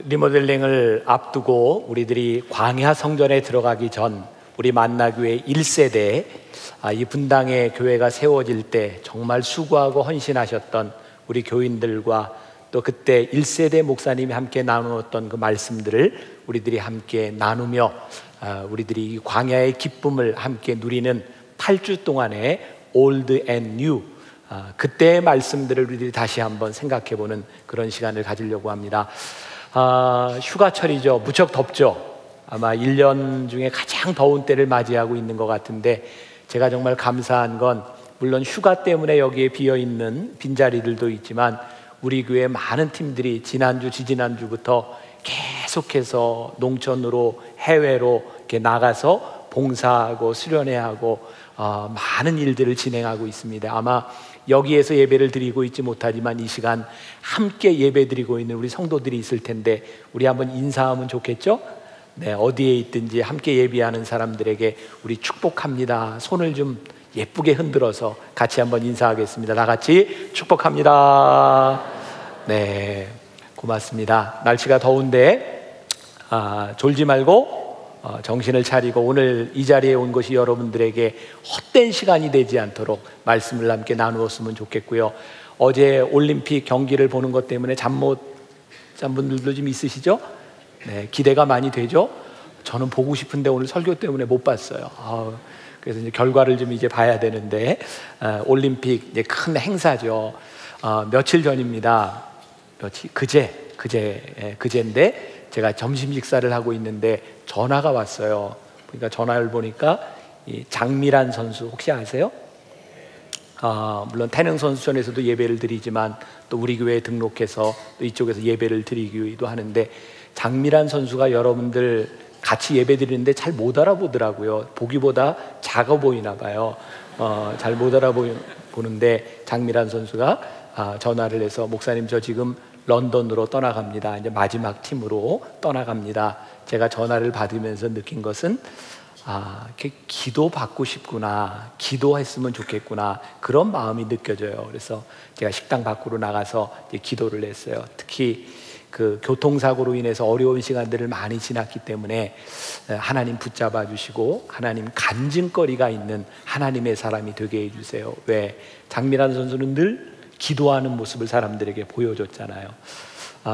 리모델링을 앞두고 우리들이 광야 성전에 들어가기 전 우리 만나교회 1세대 이 분당의 교회가 세워질 때 정말 수고하고 헌신하셨던 우리 교인들과 또 그때 1세대 목사님이 함께 나누었던 그 말씀들을 우리들이 함께 나누며 우리들이 이 광야의 기쁨을 함께 누리는 8주 동안의 Old and New 그때의 말씀들을 우리들이 다시 한번 생각해보는 그런 시간을 가지려고 합니다. 휴가철이죠. 무척 덥죠. 아마 1년 중에 가장 더운 때를 맞이하고 있는 것 같은데 제가 정말 감사한 건 물론 휴가 때문에 여기에 비어있는 빈자리들도 있지만 우리 교회 많은 팀들이 지난주, 지지난주부터 계속해서 농촌으로 해외로 이렇게 나가서 봉사하고 수련회하고 많은 일들을 진행하고 있습니다. 아마 여기에서 예배를 드리고 있지 못하지만 이 시간 함께 예배 드리고 있는 우리 성도들이 있을 텐데 우리 한번 인사하면 좋겠죠? 네, 어디에 있든지 함께 예배하는 사람들에게 우리 축복합니다. 손을 좀 예쁘게 흔들어서 같이 한번 인사하겠습니다. 다 같이 축복합니다. 네, 고맙습니다. 날씨가 더운데 졸지 말고 정신을 차리고 오늘 이 자리에 온 것이 여러분들에게 헛된 시간이 되지 않도록 말씀을 함께 나누었으면 좋겠고요. 어제 올림픽 경기를 보는 것 때문에 잠 못 잔 분들도 좀 있으시죠? 네, 기대가 많이 되죠? 저는 보고 싶은데 오늘 설교 때문에 못 봤어요. 그래서 이제 결과를 좀 이제 봐야 되는데 올림픽 이제 큰 행사죠. 며칠 전입니다. 그제인데 제가 점심 식사를 하고 있는데 전화가 왔어요. 그러니까 전화를 보니까 이 장미란 선수 혹시 아세요? 물론 태릉 선수촌에서도 예배를 드리지만 또 우리 교회에 등록해서 또 이쪽에서 예배를 드리기도 하는데 장미란 선수가 여러분들 같이 예배 드리는데 잘 못 알아보더라고요. 보기보다 작아 보이나 봐요. 잘 못 알아보는데 장미란 선수가 전화를 해서 목사님 저 지금 런던으로 떠나갑니다. 이제 마지막 팀으로 떠나갑니다. 제가 전화를 받으면서 느낀 것은 이렇게 기도 받고 싶구나, 기도했으면 좋겠구나 그런 마음이 느껴져요. 그래서 제가 식당 밖으로 나가서 이제 기도를 했어요. 특히 그 교통사고로 인해서 어려운 시간들을 많이 지났기 때문에 하나님 붙잡아 주시고 하나님 간증거리가 있는 하나님의 사람이 되게 해주세요. 왜? 장미란 선수는 늘 기도하는 모습을 사람들에게 보여줬잖아요.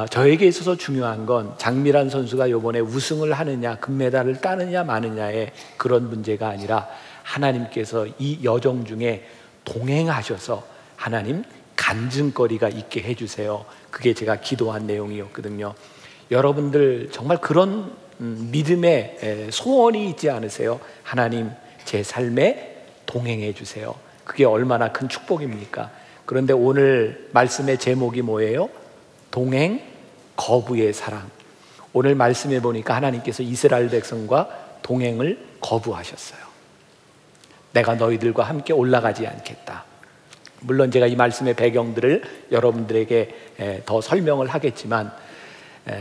저에게 있어서 중요한 건 장미란 선수가 이번에 우승을 하느냐 금메달을 따느냐 마느냐의 그런 문제가 아니라 하나님께서 이 여정 중에 동행하셔서 하나님 간증거리가 있게 해주세요. 그게 제가 기도한 내용이었거든요. 여러분들 정말 그런 믿음의 소원이 있지 않으세요? 하나님 제 삶에 동행해 주세요. 그게 얼마나 큰 축복입니까? 그런데 오늘 말씀의 제목이 뭐예요? 동행 거부의 사랑. 오늘 말씀해 보니까 하나님께서 이스라엘 백성과 동행을 거부하셨어요. 내가 너희들과 함께 올라가지 않겠다. 물론 제가 이 말씀의 배경들을 여러분들에게 더 설명을 하겠지만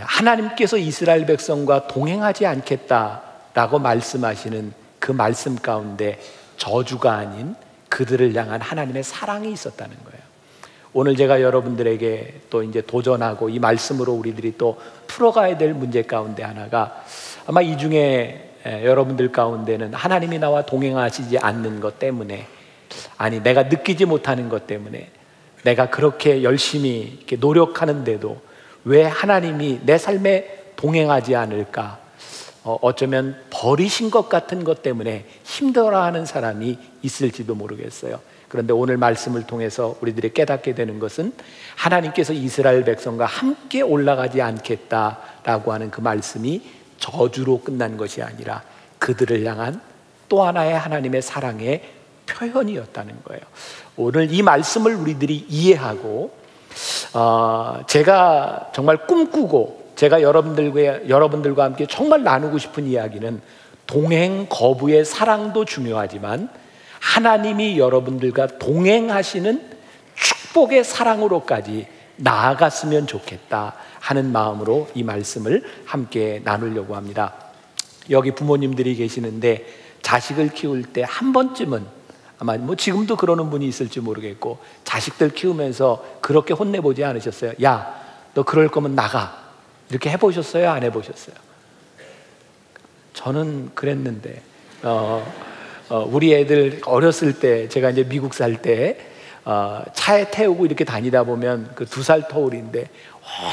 하나님께서 이스라엘 백성과 동행하지 않겠다라고 말씀하시는 그 말씀 가운데 저주가 아닌 그들을 향한 하나님의 사랑이 있었다는 거예요. 오늘 제가 여러분들에게 또 이제 도전하고 이 말씀으로 우리들이 또 풀어가야 될 문제 가운데 하나가 아마 이 중에 여러분들 가운데는 하나님이 나와 동행하시지 않는 것 때문에 아니 내가 느끼지 못하는 것 때문에 내가 그렇게 열심히 이렇게 노력하는데도 왜 하나님이 내 삶에 동행하지 않을까? 어쩌면 버리신 것 같은 것 때문에 힘들어하는 사람이 있을지도 모르겠어요. 그런데 오늘 말씀을 통해서 우리들이 깨닫게 되는 것은 하나님께서 이스라엘 백성과 함께 올라가지 않겠다라고 하는 그 말씀이 저주로 끝난 것이 아니라 그들을 향한 또 하나의 하나님의 사랑의 표현이었다는 거예요. 오늘 이 말씀을 우리들이 이해하고 제가 정말 꿈꾸고 제가 여러분들과 함께 정말 나누고 싶은 이야기는 동행 거부의 사랑도 중요하지만 하나님이 여러분들과 동행하시는 축복의 사랑으로까지 나아갔으면 좋겠다 하는 마음으로 이 말씀을 함께 나누려고 합니다. 여기 부모님들이 계시는데 자식을 키울 때 한 번쯤은 아마 지금도 그러는 분이 있을지 모르겠고 자식들 키우면서 그렇게 혼내보지 않으셨어요? 야, 너 그럴 거면 나가. 이렇게 해보셨어요? 안 해보셨어요? 저는 그랬는데 우리 애들 어렸을 때, 제가 이제 미국 살 때 차에 태우고 이렇게 다니다 보면 그 2살 터울인데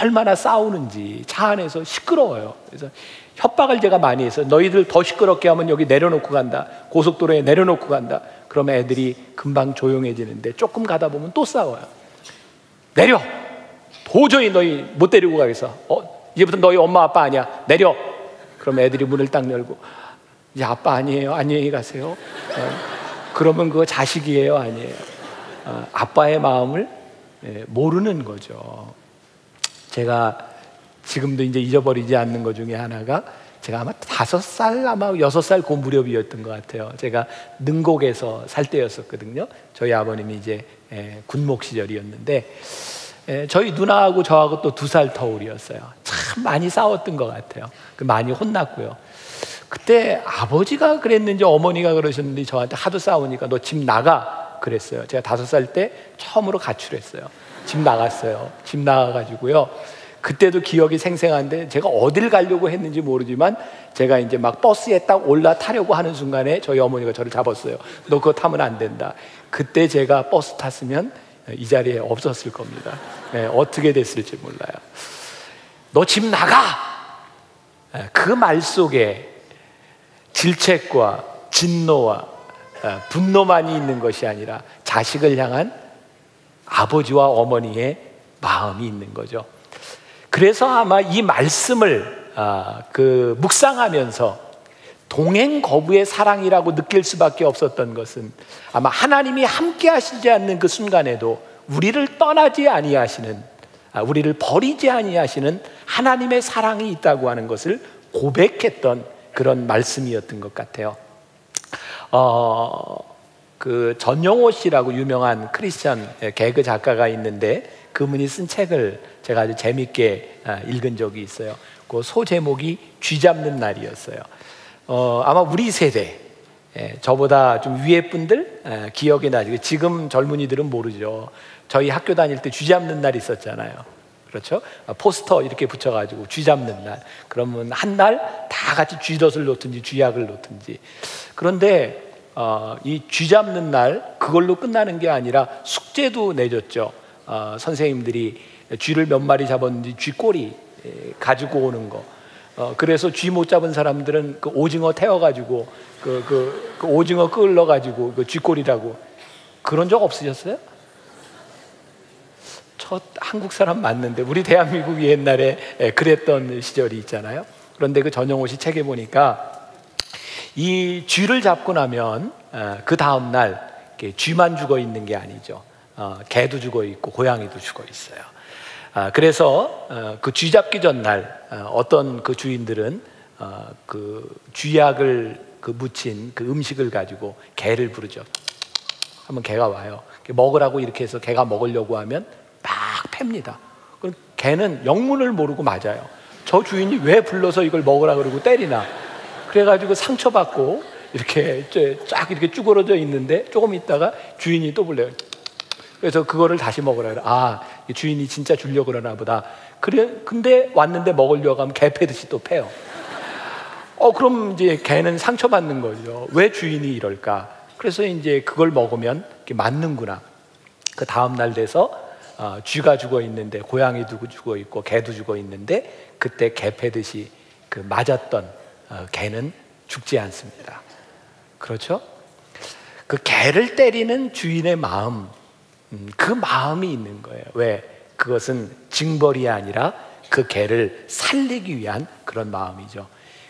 얼마나 싸우는지 차 안에서 시끄러워요. 그래서 협박을 제가 많이 해서, 너희들 더 시끄럽게 하면 여기 내려놓고 간다, 고속도로에 내려놓고 간다. 그러면 애들이 금방 조용해지는데 조금 가다 보면 또 싸워요. 내려! 도저히 너희 못 데리고 가겠어. 이제부터 너희 엄마 아빠 아니야. 내려! 그럼 애들이 문을 딱 열고, 이제 아빠 아니에요. 안녕히 가세요. 그러면 그거 자식이에요? 아니에요? 아빠의 마음을 모르는 거죠. 제가 지금도 이제 잊어버리지 않는 것 중에 하나가, 제가 아마 5살, 아마 6살 그 무렵이었던 것 같아요. 제가 능곡에서 살 때였었거든요. 저희 아버님이 이제 군목 시절이었는데, 저희 누나하고 저하고 또 2살 터울이었어요. 참 많이 싸웠던 것 같아요. 많이 혼났고요. 그때 아버지가 그랬는지 어머니가 그러셨는데 저한테 하도 싸우니까 너 집 나가 그랬어요. 제가 5살 때 처음으로 가출했어요. 집 나갔어요. 집 나가가지고요, 그때도 기억이 생생한데, 제가 어딜 가려고 했는지 모르지만 제가 이제 막 버스에 딱 올라타려고 하는 순간에 저희 어머니가 저를 잡았어요. 너 그거 타면 안 된다. 그때 제가 버스 탔으면 이 자리에 없었을 겁니다. 어떻게 됐을지 몰라요. 너 집 나가! 그 말 속에 질책과 진노와 분노만이 있는 것이 아니라 자식을 향한 아버지와 어머니의 마음이 있는 거죠. 그래서 아마 이 말씀을 묵상하면서 동행 거부의 사랑이라고 느낄 수밖에 없었던 것은, 아마 하나님이 함께 하시지 않는 그 순간에도 우리를 떠나지 아니하시는, 우리를 버리지 아니하시는 하나님의 사랑이 있다고 하는 것을 고백했던 그런 말씀이었던 것 같아요. 그 전영호 씨라고 유명한 크리스천 개그 작가가 있는데, 그분이 쓴 책을 제가 아주 재밌게 읽은 적이 있어요. 그 소제목이 쥐 잡는 날이었어요. 아마 우리 세대, 저보다 좀 위에 분들 기억이 나죠. 지금 젊은이들은 모르죠. 저희 학교 다닐 때 쥐 잡는 날 있었잖아요. 그렇죠? 포스터 이렇게 붙여가지고 쥐 잡는 날. 그러면 한 날 다 같이 쥐덫을 놓든지 쥐약을 놓든지. 그런데 이 쥐 잡는 날 그걸로 끝나는 게 아니라 숙제도 내줬죠. 선생님들이 쥐를 몇 마리 잡았는지 쥐꼬리 가지고 오는 거. 그래서 쥐 못 잡은 사람들은 그 오징어 태워가지고 그 오징어 끌러가지고 그 쥐꼬리라고. 그런 적 없으셨어요? 저 한국 사람 맞는데 우리 대한민국이 옛날에 그랬던 시절이 있잖아요. 그런데 그 전영호 씨 책에 보니까 이 쥐를 잡고 나면 그 다음 날 쥐만 죽어 있는 게 아니죠. 개도 죽어 있고 고양이도 죽어 있어요. 그래서 그 쥐 잡기 전날 어떤 그 주인들은 그 쥐약을 묻힌 그 음식을 가지고 개를 부르죠. 하면 개가 와요. 먹으라고 이렇게 해서 개가 먹으려고 하면 막 팹니다. 그럼 개는 영문을 모르고 맞아요. 저 주인이 왜 불러서 이걸 먹으라 그러고 때리나. 그래가지고 상처받고 이렇게 쫙 이렇게 쭈그러져 있는데 조금 있다가 주인이 또 불러요. 그래서 그거를 다시 먹으라 그래. 주인이 진짜 주려고 그러나 보다. 그래, 근데 왔는데 먹으려고 하면 개 패듯이 또 패요. 그럼 이제 개는 상처받는 거죠. 왜 주인이 이럴까? 그래서 이제 그걸 먹으면 이렇게 맞는구나. 그 다음 날 돼서 쥐가 죽어 있는데 고양이도 죽어 있고 개도 죽어 있는데, 그때 개 패듯이 그 맞았던 개는 죽지 않습니다. 그렇죠? 그 개를 때리는 주인의 마음, 그 마음이 있는 거예요. 왜? 그것은 징벌이 아니라 그 개를 살리기 위한 그런 마음이죠.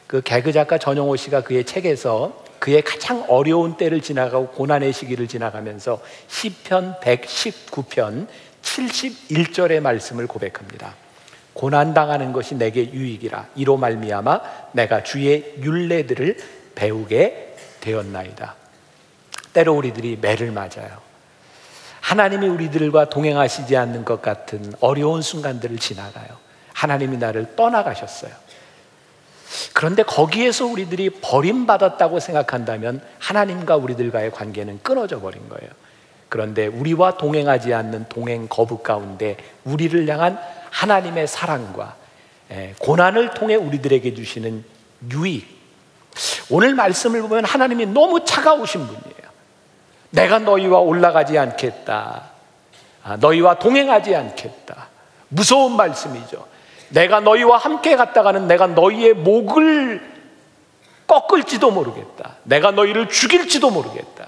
그 개그 작가 전영호 씨가 그의 책에서 그의 가장 어려운 때를 지나가고 고난의 시기를 지나가면서 시편 119편 71절의 말씀을 고백합니다. 고난당하는 것이 내게 유익이라. 이로 말미암아 내가 주의 율례들을 배우게 되었나이다. 때로 우리들이 매를 맞아요. 하나님이 우리들과 동행하시지 않는 것 같은 어려운 순간들을 지나가요. 하나님이 나를 떠나가셨어요. 그런데 거기에서 우리들이 버림받았다고 생각한다면 하나님과 우리들과의 관계는 끊어져 버린 거예요. 그런데 우리와 동행하지 않는 동행 거부 가운데 우리를 향한 하나님의 사랑과 고난을 통해 우리들에게 주시는 유익. 오늘 말씀을 보면 하나님이 너무 차가우신 분이에요. 내가 너희와 올라가지 않겠다, 너희와 동행하지 않겠다. 무서운 말씀이죠. 내가 너희와 함께 갔다가는 내가 너희의 목을 꺾을지도 모르겠다, 내가 너희를 죽일지도 모르겠다.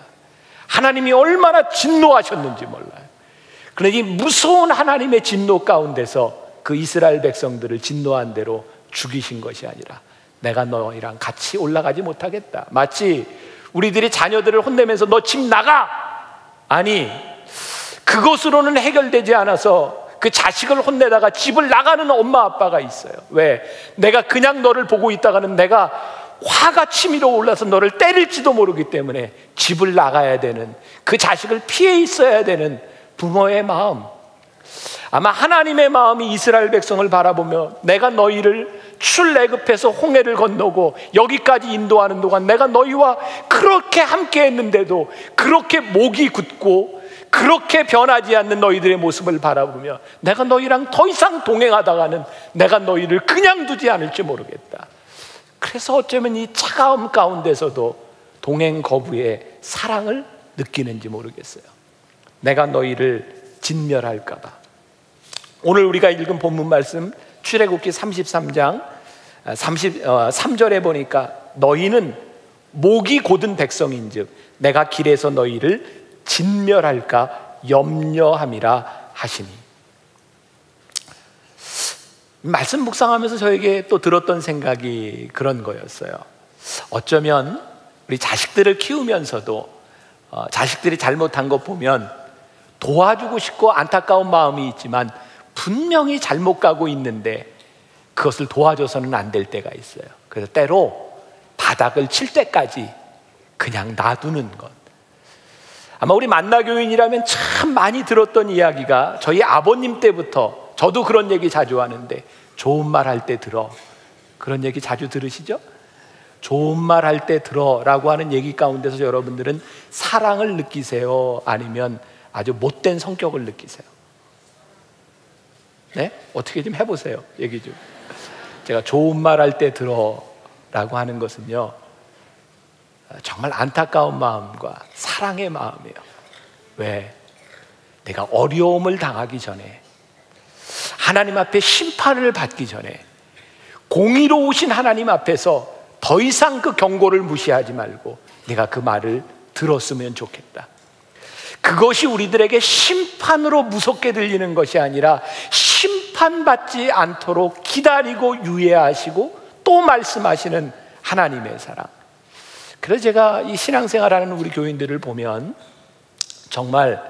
하나님이 얼마나 진노하셨는지 몰라요. 그런데 이 무서운 하나님의 진노 가운데서 그 이스라엘 백성들을 진노한 대로 죽이신 것이 아니라 내가 너희랑 같이 올라가지 못하겠다. 마치 우리들이 자녀들을 혼내면서 너 집 나가! 아니, 그것으로는 해결되지 않아서 그 자식을 혼내다가 집을 나가는 엄마 아빠가 있어요. 왜? 내가 그냥 너를 보고 있다가는 내가 화가 치밀어 올라서 너를 때릴지도 모르기 때문에 집을 나가야 되는, 그 자식을 피해 있어야 되는 부모의 마음. 아마 하나님의 마음이 이스라엘 백성을 바라보며 내가 너희를 출애굽해서 홍해를 건너고 여기까지 인도하는 동안 내가 너희와 그렇게 함께 했는데도 그렇게 목이 굳고 그렇게 변하지 않는 너희들의 모습을 바라보며 내가 너희랑 더 이상 동행하다가는 내가 너희를 그냥 두지 않을지 모르겠다. 그래서 어쩌면 이 차가움 가운데서도 동행 거부의 사랑을 느끼는지 모르겠어요. 내가 너희를 진멸할까 봐. 오늘 우리가 읽은 본문 말씀 출애굽기 33장 3절에 보니까 너희는 목이 곧은 백성인즉 내가 길에서 너희를 진멸할까 염려함이라 하시니. 말씀 묵상하면서 저에게 또 들었던 생각이 그런 거였어요. 어쩌면 우리 자식들을 키우면서도 자식들이 잘못한 것 보면 도와주고 싶고 안타까운 마음이 있지만 분명히 잘못 가고 있는데 그것을 도와줘서는 안 될 때가 있어요. 그래서 때로 바닥을 칠 때까지 그냥 놔두는 것. 아마 우리 만나교인이라면 참 많이 들었던 이야기가, 저희 아버님 때부터 저도 그런 얘기 자주 하는데, 좋은 말 할 때 들어. 그런 얘기 자주 들으시죠? 좋은 말 할 때 들어 라고 하는 얘기 가운데서 여러분들은 사랑을 느끼세요? 아니면 아주 못된 성격을 느끼세요? 네? 어떻게 좀 해보세요. 얘기 좀. 제가 좋은 말 할 때 들어 라고 하는 것은요, 정말 안타까운 마음과 사랑의 마음이에요. 왜? 내가 어려움을 당하기 전에, 하나님 앞에 심판을 받기 전에 공의로우신 하나님 앞에서 더 이상 그 경고를 무시하지 말고 내가 그 말을 들었으면 좋겠다. 그것이 우리들에게 심판으로 무섭게 들리는 것이 아니라 심판받지 않도록 기다리고 유예하시고 또 말씀하시는 하나님의 사랑. 그래서 제가 이 신앙생활하는 우리 교인들을 보면 정말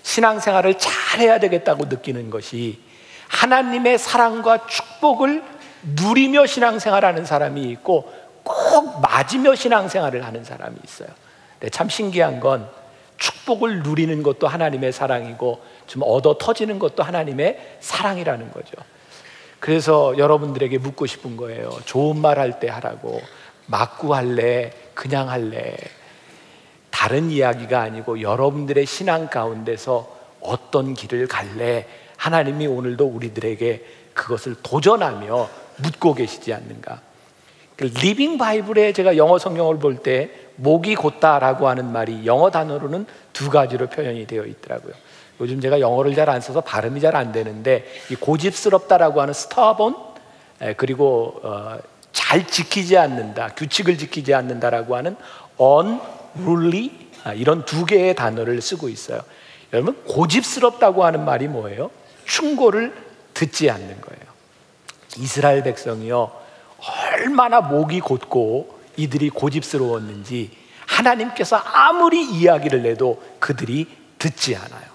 신앙생활을 잘해야 되겠다고 느끼는 것이, 하나님의 사랑과 축복을 누리며 신앙생활하는 사람이 있고 꼭 맞으며 신앙생활을 하는 사람이 있어요. 근데 참 신기한 건 축복을 누리는 것도 하나님의 사랑이고 좀 얻어 터지는 것도 하나님의 사랑이라는 거죠. 그래서 여러분들에게 묻고 싶은 거예요. 좋은 말 할 때 하라고. 맞고 할래? 그냥 할래? 다른 이야기가 아니고 여러분들의 신앙 가운데서 어떤 길을 갈래? 하나님이 오늘도 우리들에게 그것을 도전하며 묻고 계시지 않는가? 리빙 바이블에 제가 영어 성경을 볼 때 목이 곧다라고 하는 말이 영어 단어로는 두 가지로 표현이 되어 있더라고요. 요즘 제가 영어를 잘 안 써서 발음이 잘 안 되는데, 이 고집스럽다라고 하는 stubborn, 그리고 잘 지키지 않는다, 규칙을 지키지 않는다라고 하는 unruly, 이런 두 개의 단어를 쓰고 있어요. 여러분, 고집스럽다고 하는 말이 뭐예요? 충고를 듣지 않는 거예요. 이스라엘 백성이요, 얼마나 목이 곧고 이들이 고집스러웠는지 하나님께서 아무리 이야기를 해도 그들이 듣지 않아요.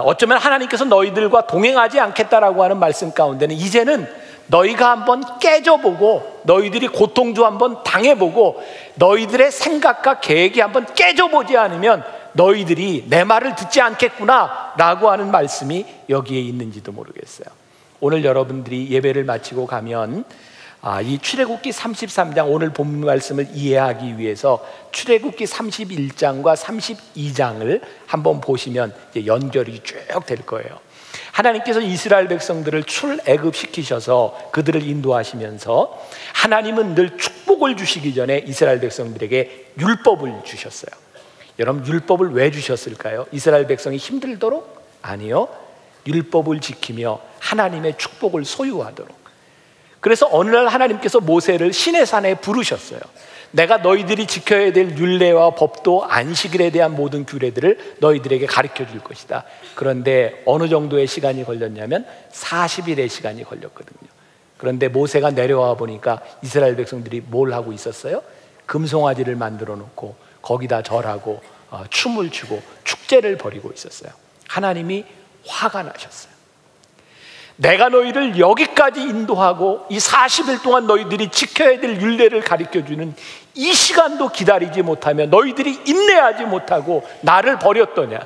어쩌면 하나님께서 너희들과 동행하지 않겠다라고 하는 말씀 가운데는 이제는 너희가 한번 깨져보고 너희들이 고통도 한번 당해보고 너희들의 생각과 계획이 한번 깨져보지 않으면 너희들이 내 말을 듣지 않겠구나 라고 하는 말씀이 여기에 있는지도 모르겠어요. 오늘 여러분들이 예배를 마치고 가면 이 출애굽기 33장 오늘 본문 말씀을 이해하기 위해서 출애굽기 31장과 32장을 한번 보시면 이제 연결이 쭉 될 거예요. 하나님께서 이스라엘 백성들을 출애굽시키셔서 그들을 인도하시면서 하나님은 늘 축복을 주시기 전에 이스라엘 백성들에게 율법을 주셨어요. 여러분, 율법을 왜 주셨을까요? 이스라엘 백성이 힘들도록? 아니요, 율법을 지키며 하나님의 축복을 소유하도록. 그래서 어느 날 하나님께서 모세를 시내산에 부르셨어요. 내가 너희들이 지켜야 될 율례와 법도 안식일에 대한 모든 규례들을 너희들에게 가르쳐 줄 것이다. 그런데 어느 정도의 시간이 걸렸냐면 40일의 시간이 걸렸거든요. 그런데 모세가 내려와 보니까 이스라엘 백성들이 뭘 하고 있었어요? 금송아지를 만들어 놓고 거기다 절하고 춤을 추고 축제를 벌이고 있었어요. 하나님이 화가 나셨어요. 내가 너희를 여기까지 인도하고 이 40일 동안 너희들이 지켜야 될 율례를 가르쳐주는 이 시간도 기다리지 못하며 너희들이 인내하지 못하고 나를 버렸더냐?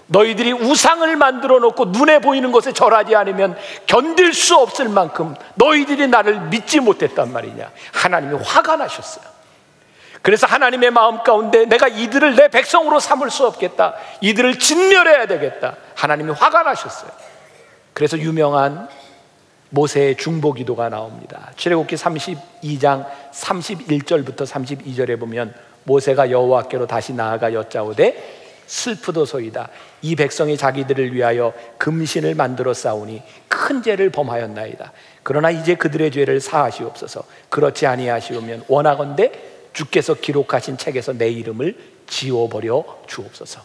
너희들이 우상을 만들어 놓고 눈에 보이는 것에 절하지 않으면 견딜 수 없을 만큼 너희들이 나를 믿지 못했단 말이냐? 하나님이 화가 나셨어요. 그래서 하나님의 마음 가운데 내가 이들을 내 백성으로 삼을 수 없겠다, 이들을 진멸해야 되겠다, 하나님이 화가 나셨어요. 그래서 유명한 모세의 중보기도가 나옵니다. 출애굽기 32장 31절부터 32절에 보면 모세가 여호와께로 다시 나아가 여짜오되 슬프도소이다. 이 백성이 자기들을 위하여 금신을 만들어 싸우니 큰 죄를 범하였나이다. 그러나 이제 그들의 죄를 사하시옵소서. 그렇지 아니하시오면 원하건대 주께서 기록하신 책에서 내 이름을 지워버려 주옵소서.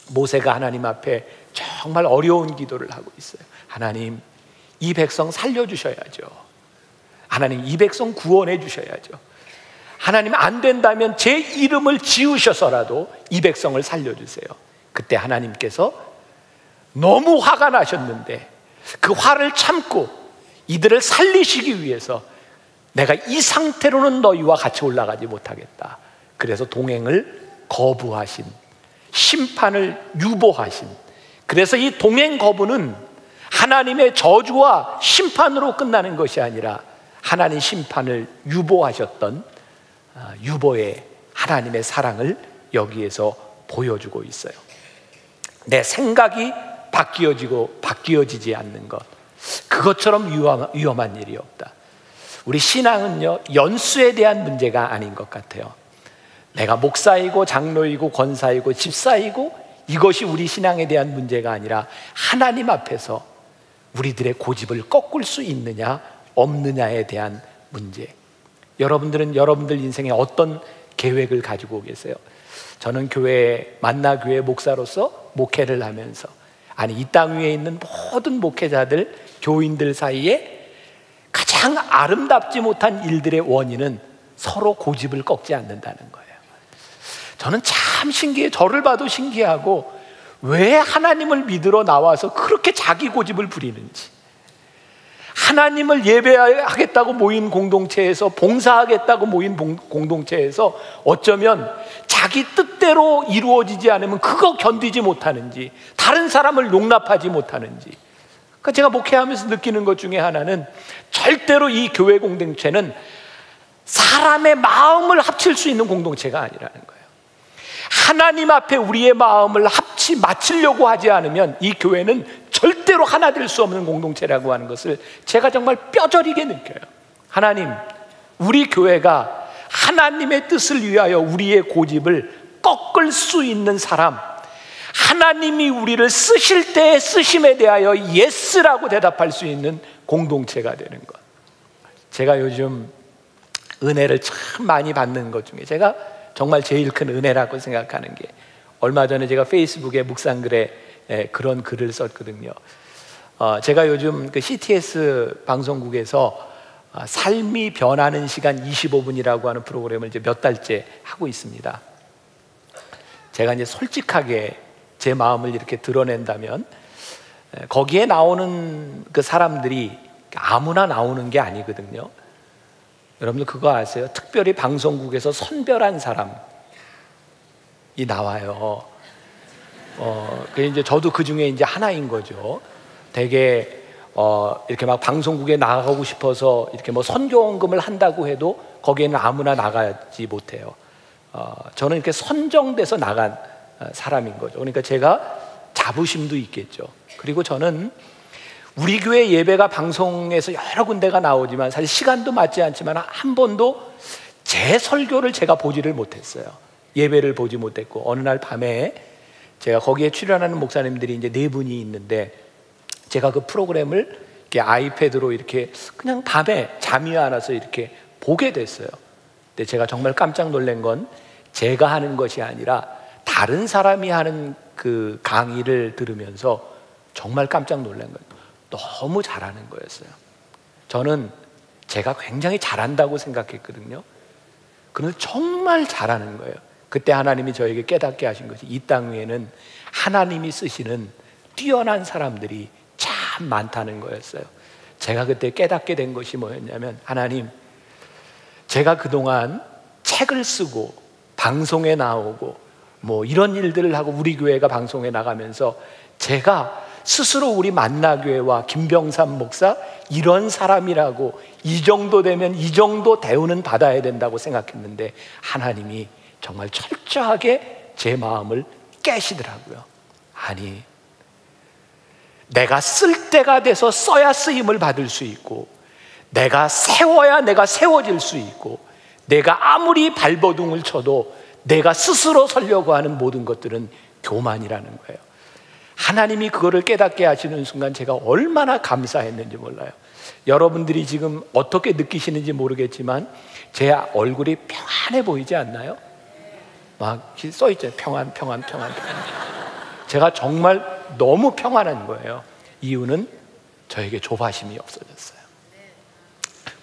모세가 하나님 앞에 정말 어려운 기도를 하고 있어요. 하나님, 이 백성 살려주셔야죠. 하나님, 이 백성 구원해 주셔야죠. 하나님, 안 된다면 제 이름을 지우셔서라도 이 백성을 살려주세요. 그때 하나님께서 너무 화가 나셨는데 그 화를 참고 이들을 살리시기 위해서 내가 이 상태로는 너희와 같이 올라가지 못하겠다. 그래서 동행을 거부하신, 심판을 유보하신, 그래서 이 동행 거부는 하나님의 저주와 심판으로 끝나는 것이 아니라 하나님 심판을 유보하셨던 유보의 하나님의 사랑을 여기에서 보여주고 있어요. 내 생각이 바뀌어지지 않는 것, 그것처럼 위험한 일이 없다. 우리 신앙은요, 연수에 대한 문제가 아닌 것 같아요. 내가 목사이고 장로이고 권사이고 집사이고 이것이 우리 신앙에 대한 문제가 아니라 하나님 앞에서 우리들의 고집을 꺾을 수 있느냐 없느냐에 대한 문제. 여러분들은 여러분들 인생에 어떤 계획을 가지고 계세요? 저는 만나교회 목사로서 목회를 하면서, 아니 이 땅 위에 있는 모든 목회자들, 교인들 사이에 가장 아름답지 못한 일들의 원인은 서로 고집을 꺾지 않는다는 거예요. 저는 참 신기해요. 저를 봐도 신기하고 왜 하나님을 믿으러 나와서 그렇게 자기 고집을 부리는지. 하나님을 예배하겠다고 모인 공동체에서, 봉사하겠다고 모인 공동체에서 어쩌면 자기 뜻대로 이루어지지 않으면 그거 견디지 못하는지, 다른 사람을 용납하지 못하는지. 그러니까 제가 목회하면서 느끼는 것 중에 하나는 절대로 이 교회 공동체는 사람의 마음을 합칠 수 있는 공동체가 아니라는 거예요. 하나님 앞에 우리의 마음을 맞추려고 하지 않으면 이 교회는 절대로 하나 될 수 없는 공동체라고 하는 것을 제가 정말 뼈저리게 느껴요. 하나님, 우리 교회가 하나님의 뜻을 위하여 우리의 고집을 꺾을 수 있는 사람, 하나님이 우리를 쓰실 때의 쓰심에 대하여 예스라고 대답할 수 있는 공동체가 되는 것. 제가 요즘 은혜를 참 많이 받는 것 중에 제가 정말 제일 큰 은혜라고 생각하는 게, 얼마 전에 제가 페이스북에 묵상글에 그런 글을 썼거든요. 제가 요즘 그 CTS 방송국에서 삶이 변하는 시간 25분이라고 하는 프로그램을 이제 몇 달째 하고 있습니다. 제가 이제 솔직하게 제 마음을 이렇게 드러낸다면, 거기에 나오는 그 사람들이 아무나 나오는 게 아니거든요. 여러분들 그거 아세요? 특별히 방송국에서 선별한 사람이 나와요. 그 이제 저도 그 중에 이제 하나인 거죠. 되게 이렇게 막 방송국에 나가고 싶어서 이렇게 뭐 선교원금을 한다고 해도 거기에는 아무나 나가지 못해요. 저는 이렇게 선정돼서 나간 사람인 거죠. 그러니까 제가 자부심도 있겠죠. 그리고 저는 우리 교회 예배가 방송에서 여러 군데가 나오지만 사실 시간도 맞지 않지만 한 번도 제 설교를 제가 보지를 못했어요. 예배를 보지 못했고, 어느 날 밤에 제가 거기에 출연하는 목사님들이 이제 4분이 있는데, 제가 그 프로그램을 이렇게 아이패드로 이렇게 그냥 밤에 잠이 안 와서 이렇게 보게 됐어요. 근데 제가 정말 깜짝 놀란 건 제가 하는 것이 아니라 다른 사람이 하는 그 강의를 들으면서 정말 깜짝 놀란 거예요. 너무 잘하는 거였어요. 저는 제가 굉장히 잘한다고 생각했거든요. 그런데 정말 잘하는 거예요. 그때 하나님이 저에게 깨닫게 하신 것이, 이 땅 위에는 하나님이 쓰시는 뛰어난 사람들이 참 많다는 거였어요. 제가 그때 깨닫게 된 것이 뭐였냐면, 하나님, 제가 그동안 책을 쓰고 방송에 나오고 뭐 이런 일들을 하고 우리 교회가 방송에 나가면서 제가 스스로 우리 만나교회와 김병삼 목사 이런 사람이라고, 이 정도 되면 이 정도 대우는 받아야 된다고 생각했는데, 하나님이 정말 철저하게 제 마음을 깨시더라고요. 아니, 내가 쓸 때가 돼서 써야 쓰임을 받을 수 있고, 내가 세워야 내가 세워질 수 있고, 내가 아무리 발버둥을 쳐도 내가 스스로 서려고 하는 모든 것들은 교만이라는 거예요. 하나님이 그거를 깨닫게 하시는 순간 제가 얼마나 감사했는지 몰라요. 여러분들이 지금 어떻게 느끼시는지 모르겠지만 제 얼굴이 평안해 보이지 않나요? 막 써있잖아요. 평안. 제가 정말 너무 평안한 거예요. 이유는 저에게 조바심이 없어졌어요.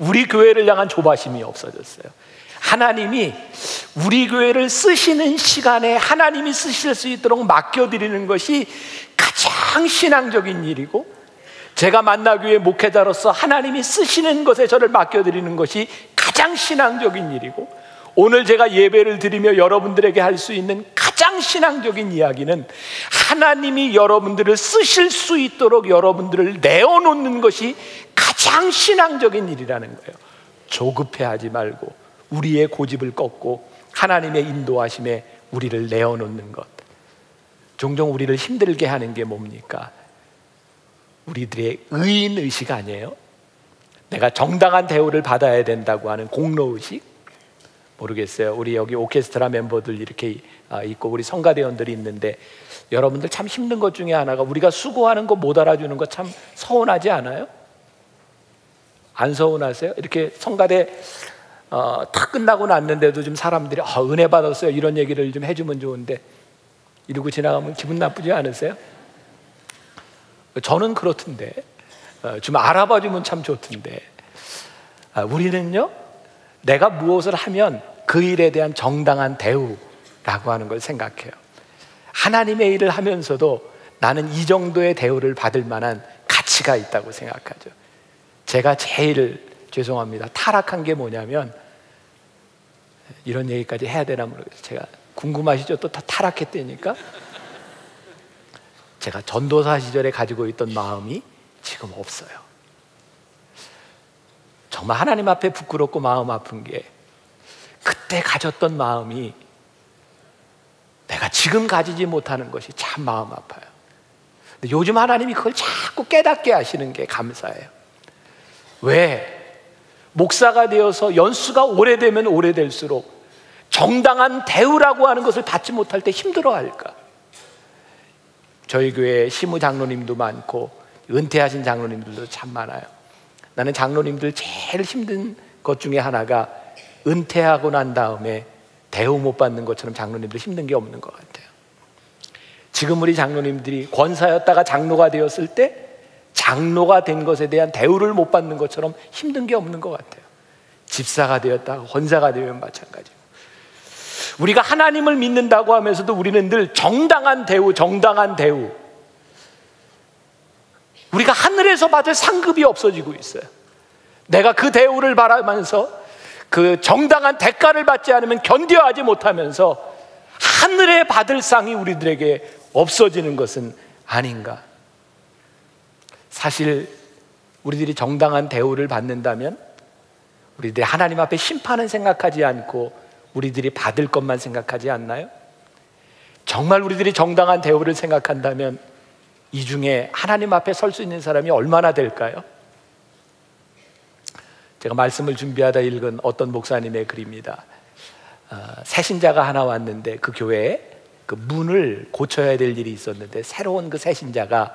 우리 교회를 향한 조바심이 없어졌어요. 하나님이 우리 교회를 쓰시는 시간에 하나님이 쓰실 수 있도록 맡겨드리는 것이 가장 신앙적인 일이고, 제가 만나교회 목회자로서 하나님이 쓰시는 것에 저를 맡겨드리는 것이 가장 신앙적인 일이고, 오늘 제가 예배를 드리며 여러분들에게 할 수 있는 가장 신앙적인 이야기는 하나님이 여러분들을 쓰실 수 있도록 여러분들을 내어놓는 것이 가장 신앙적인 일이라는 거예요. 조급해하지 말고 우리의 고집을 꺾고 하나님의 인도하심에 우리를 내어놓는 것. 종종 우리를 힘들게 하는 게 뭡니까? 우리들의 의인의식 아니에요? 내가 정당한 대우를 받아야 된다고 하는 공로의식? 모르겠어요. 우리 여기 오케스트라 멤버들 이렇게 있고 우리 성가대원들이 있는데, 여러분들 참 힘든 것 중에 하나가 우리가 수고하는 거 못 알아주는 거 참 서운하지 않아요? 안 서운하세요? 이렇게 성가대 다 끝나고 났는데도 좀 사람들이 은혜 받았어요 이런 얘기를 좀 해주면 좋은데, 이러고 지나가면 기분 나쁘지 않으세요? 저는 그렇던데, 좀 알아봐주면 참 좋던데. 우리는요, 내가 무엇을 하면 그 일에 대한 정당한 대우라고 하는 걸 생각해요. 하나님의 일을 하면서도 나는 이 정도의 대우를 받을 만한 가치가 있다고 생각하죠. 제가 제일 죄송합니다, 타락한 게 뭐냐면, 이런 얘기까지 해야 되나 모르겠어요. 제가 궁금하시죠? 또 다 타락했다니까. 제가 전도사 시절에 가지고 있던 마음이 지금 없어요. 정말 하나님 앞에 부끄럽고 마음 아픈 게, 그때 가졌던 마음이 내가 지금 가지지 못하는 것이 참 마음 아파요. 근데 요즘 하나님이 그걸 자꾸 깨닫게 하시는 게 감사해요. 왜? 목사가 되어서 연수가 오래되면 오래될수록 정당한 대우라고 하는 것을 받지 못할 때 힘들어할까? 저희 교회에 시무 장로님도 많고 은퇴하신 장로님들도 참 많아요. 나는 장로님들 제일 힘든 것 중에 하나가 은퇴하고 난 다음에 대우 못 받는 것처럼 장로님들 힘든 게 없는 것 같아요. 지금 우리 장로님들이 권사였다가 장로가 되었을 때 장로가 된 것에 대한 대우를 못 받는 것처럼 힘든 게 없는 것 같아요. 집사가 되었다가 권사가 되면 마찬가지고, 우리가 하나님을 믿는다고 하면서도 우리는 늘 정당한 대우, 우리가 하늘에서 받을 상급이 없어지고 있어요. 내가 그 대우를 바라면서 그 정당한 대가를 받지 않으면 견뎌하지 못하면서 하늘에 받을 상이 우리들에게 없어지는 것은 아닌가? 사실 우리들이 정당한 대우를 받는다면 우리들이 하나님 앞에 심판은 생각하지 않고 우리들이 받을 것만 생각하지 않나요? 정말 우리들이 정당한 대우를 생각한다면 이 중에 하나님 앞에 설 수 있는 사람이 얼마나 될까요? 제가 말씀을 준비하다 읽은 어떤 목사님의 글입니다. 새신자가 하나 왔는데 그 교회에 그 문을 고쳐야 될 일이 있었는데 새로운 그 새신자가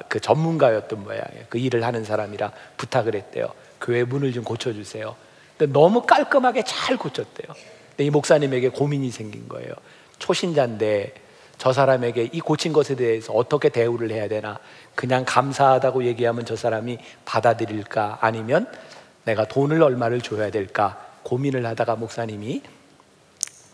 그 전문가였던 모양이에요. 그 일을 하는 사람이라 부탁을 했대요. 교회 문을 좀 고쳐주세요. 근데 너무 깔끔하게 잘 고쳤대요. 근데 이 목사님에게 고민이 생긴 거예요. 초신자인데 저 사람에게 이 고친 것에 대해서 어떻게 대우를 해야 되나, 그냥 감사하다고 얘기하면 저 사람이 받아들일까, 아니면 내가 돈을 얼마를 줘야 될까 고민을 하다가 목사님이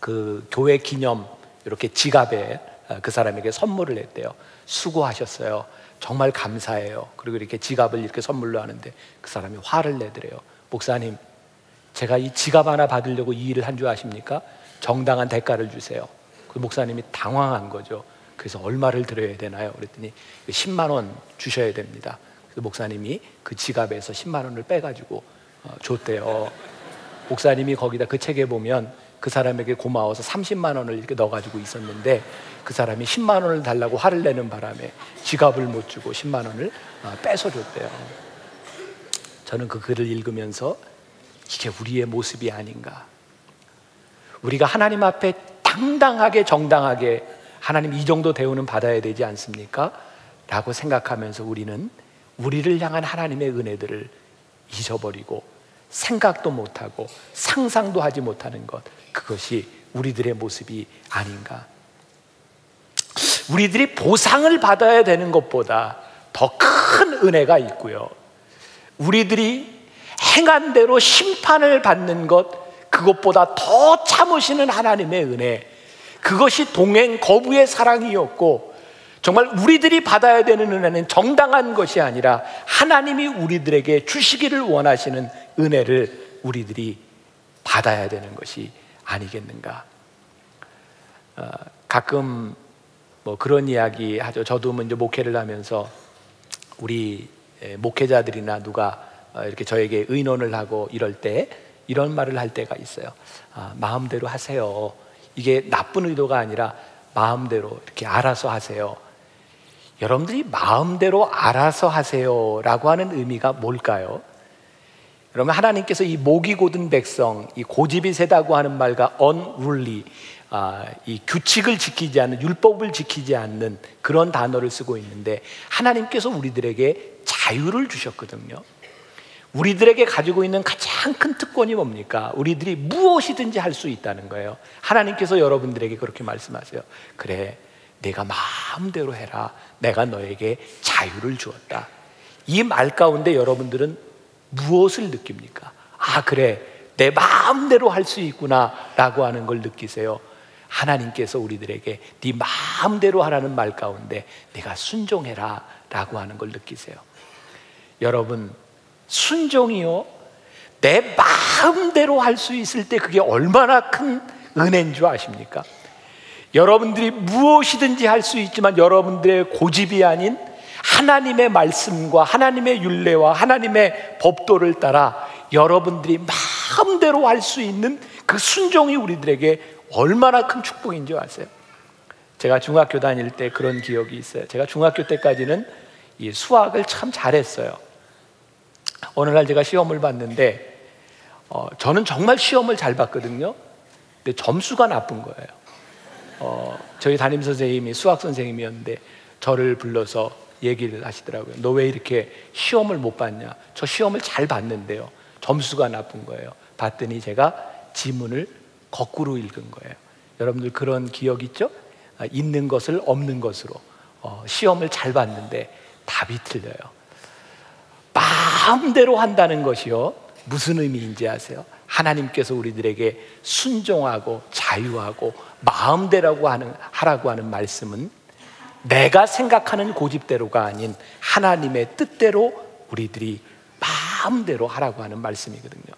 그 교회 기념 이렇게 지갑에 그 사람에게 선물을 했대요. 수고하셨어요. 정말 감사해요. 그리고 이렇게 지갑을 이렇게 선물로 하는데 그 사람이 화를 내더래요. 목사님, 제가 이 지갑 하나 받으려고 이 일을 한 줄 아십니까? 정당한 대가를 주세요. 그 목사님이 당황한 거죠. 그래서 얼마를 드려야 되나요? 그랬더니 10만 원 주셔야 됩니다. 그래서 목사님이 그 지갑에서 10만 원을 빼가지고 줬대요. 목사님이 거기다 그 책에 보면 그 사람에게 고마워서 30만 원을 이렇게 넣어가지고 있었는데 그 사람이 10만 원을 달라고 화를 내는 바람에 지갑을 못 주고 10만 원을 뺏어줬대요. 저는 그 글을 읽으면서 이게 우리의 모습이 아닌가. 우리가 하나님 앞에 당당하게 정당하게 하나님 이 정도 대우는 받아야 되지 않습니까? 라고 생각하면서 우리는 우리를 향한 하나님의 은혜들을 잊어버리고 생각도 못하고 상상도 하지 못하는 것, 그것이 우리들의 모습이 아닌가. 우리들이 보상을 받아야 되는 것보다 더 큰 은혜가 있고요, 우리들이 행한 대로 심판을 받는 것, 그것보다 더 참으시는 하나님의 은혜, 그것이 동행 거부의 사랑이었고, 정말 우리들이 받아야 되는 은혜는 정당한 것이 아니라 하나님이 우리들에게 주시기를 원하시는 은혜를 우리들이 받아야 되는 것이 아니겠는가. 가끔 뭐 그런 이야기 하죠. 저도 이제 목회를 하면서 우리 목회자들이나 누가 이렇게 저에게 의논을 하고 이럴 때 이런 말을 할 때가 있어요. 마음대로 하세요. 이게 나쁜 의도가 아니라 마음대로 이렇게 알아서 하세요. 여러분들이 마음대로 알아서 하세요 라고 하는 의미가 뭘까요? 여러분, 하나님께서 이 목이 곧은 백성, 이 고집이 세다고 하는 말과 unruly, 이 규칙을 지키지 않는, 율법을 지키지 않는 그런 단어를 쓰고 있는데, 하나님께서 우리들에게 자유를 주셨거든요. 우리들에게 가지고 있는 가장 큰 특권이 뭡니까? 우리들이 무엇이든지 할 수 있다는 거예요. 하나님께서 여러분들에게 그렇게 말씀하세요. 그래, 내가 마음대로 해라. 내가 너에게 자유를 주었다. 이 말 가운데 여러분들은 무엇을 느낍니까? 그래, 내 마음대로 할 수 있구나 라고 하는 걸 느끼세요? 하나님께서 우리들에게 네 마음대로 하라는 말 가운데 내가 순종해라 라고 하는 걸 느끼세요? 여러분, 순종이요, 내 마음대로 할 수 있을 때 그게 얼마나 큰 은혜인 줄 아십니까? 여러분들이 무엇이든지 할 수 있지만 여러분들의 고집이 아닌 하나님의 말씀과 하나님의 율례와 하나님의 법도를 따라 여러분들이 마음대로 할 수 있는 그 순종이 우리들에게 얼마나 큰 축복인 줄 아세요? 제가 중학교 다닐 때 그런 기억이 있어요. 제가 중학교 때까지는 이 수학을 참 잘했어요. 어느 날 제가 시험을 봤는데 저는 정말 시험을 잘 봤거든요. 근데 점수가 나쁜 거예요. 저희 담임 선생님이 수학 선생님이었는데 저를 불러서 얘기를 하시더라고요. 너 왜 이렇게 시험을 못 봤냐? 저 시험을 잘 봤는데요, 점수가 나쁜 거예요. 봤더니 제가 지문을 거꾸로 읽은 거예요. 여러분들 그런 기억 있죠? 있는 것을 없는 것으로 시험을 잘 봤는데 답이 틀려요. 마음대로 한다는 것이요, 무슨 의미인지 아세요? 하나님께서 우리들에게 순종하고 자유하고 마음대로 하라고 하는 말씀은 내가 생각하는 고집대로가 아닌 하나님의 뜻대로 우리들이 마음대로 하라고 하는 말씀이거든요.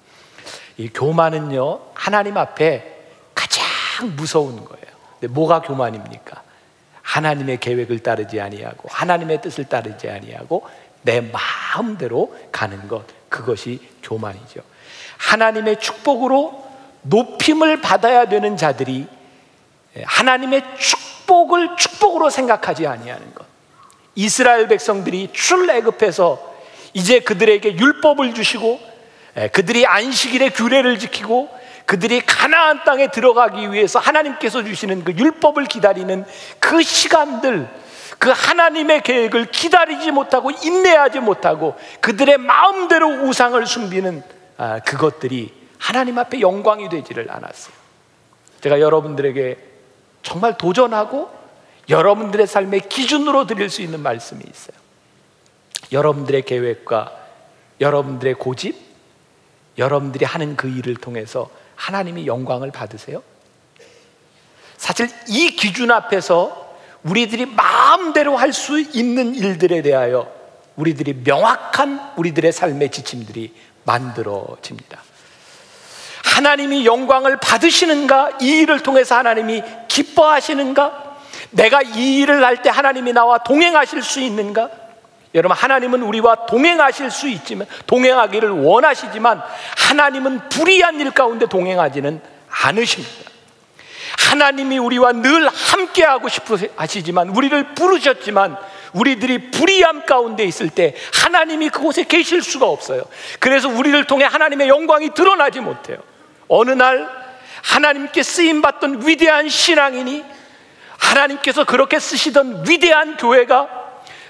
이 교만은요, 하나님 앞에 가장 무서운 거예요. 근데 뭐가 교만입니까? 하나님의 계획을 따르지 아니하고 하나님의 뜻을 따르지 아니하고 내 마음대로 가는 것, 그것이 교만이죠. 하나님의 축복으로 높임을 받아야 되는 자들이 하나님의 축복을 축복으로 생각하지 아니하는 것. 이스라엘 백성들이 출애굽해서 이제 그들에게 율법을 주시고 그들이 안식일의 규례를 지키고 그들이 가나안 땅에 들어가기 위해서 하나님께서 주시는 그 율법을 기다리는 그 시간들, 그 하나님의 계획을 기다리지 못하고 인내하지 못하고 그들의 마음대로 우상을 숭배는 그것들이 하나님 앞에 영광이 되지를 않았어요. 제가 여러분들에게 정말 도전하고 여러분들의 삶의 기준으로 드릴 수 있는 말씀이 있어요. 여러분들의 계획과 여러분들의 고집, 여러분들이 하는 그 일을 통해서 하나님이 영광을 받으세요? 사실 이 기준 앞에서 우리들이 마음대로 할 수 있는 일들에 대하여 우리들이 명확한 우리들의 삶의 지침들이 만들어집니다. 하나님이 영광을 받으시는가? 이 일을 통해서 하나님이 기뻐하시는가? 내가 이 일을 할 때 하나님이 나와 동행하실 수 있는가? 여러분, 하나님은 우리와 동행하실 수 있지만, 동행하기를 원하시지만 하나님은 불의한 일 가운데 동행하지는 않으십니다. 하나님이 우리와 늘 함께하고 싶어 하시지만, 우리를 부르셨지만 우리들이 불의함 가운데 있을 때 하나님이 그곳에 계실 수가 없어요. 그래서 우리를 통해 하나님의 영광이 드러나지 못해요. 어느 날 하나님께 쓰임받던 위대한 신앙인이, 하나님께서 그렇게 쓰시던 위대한 교회가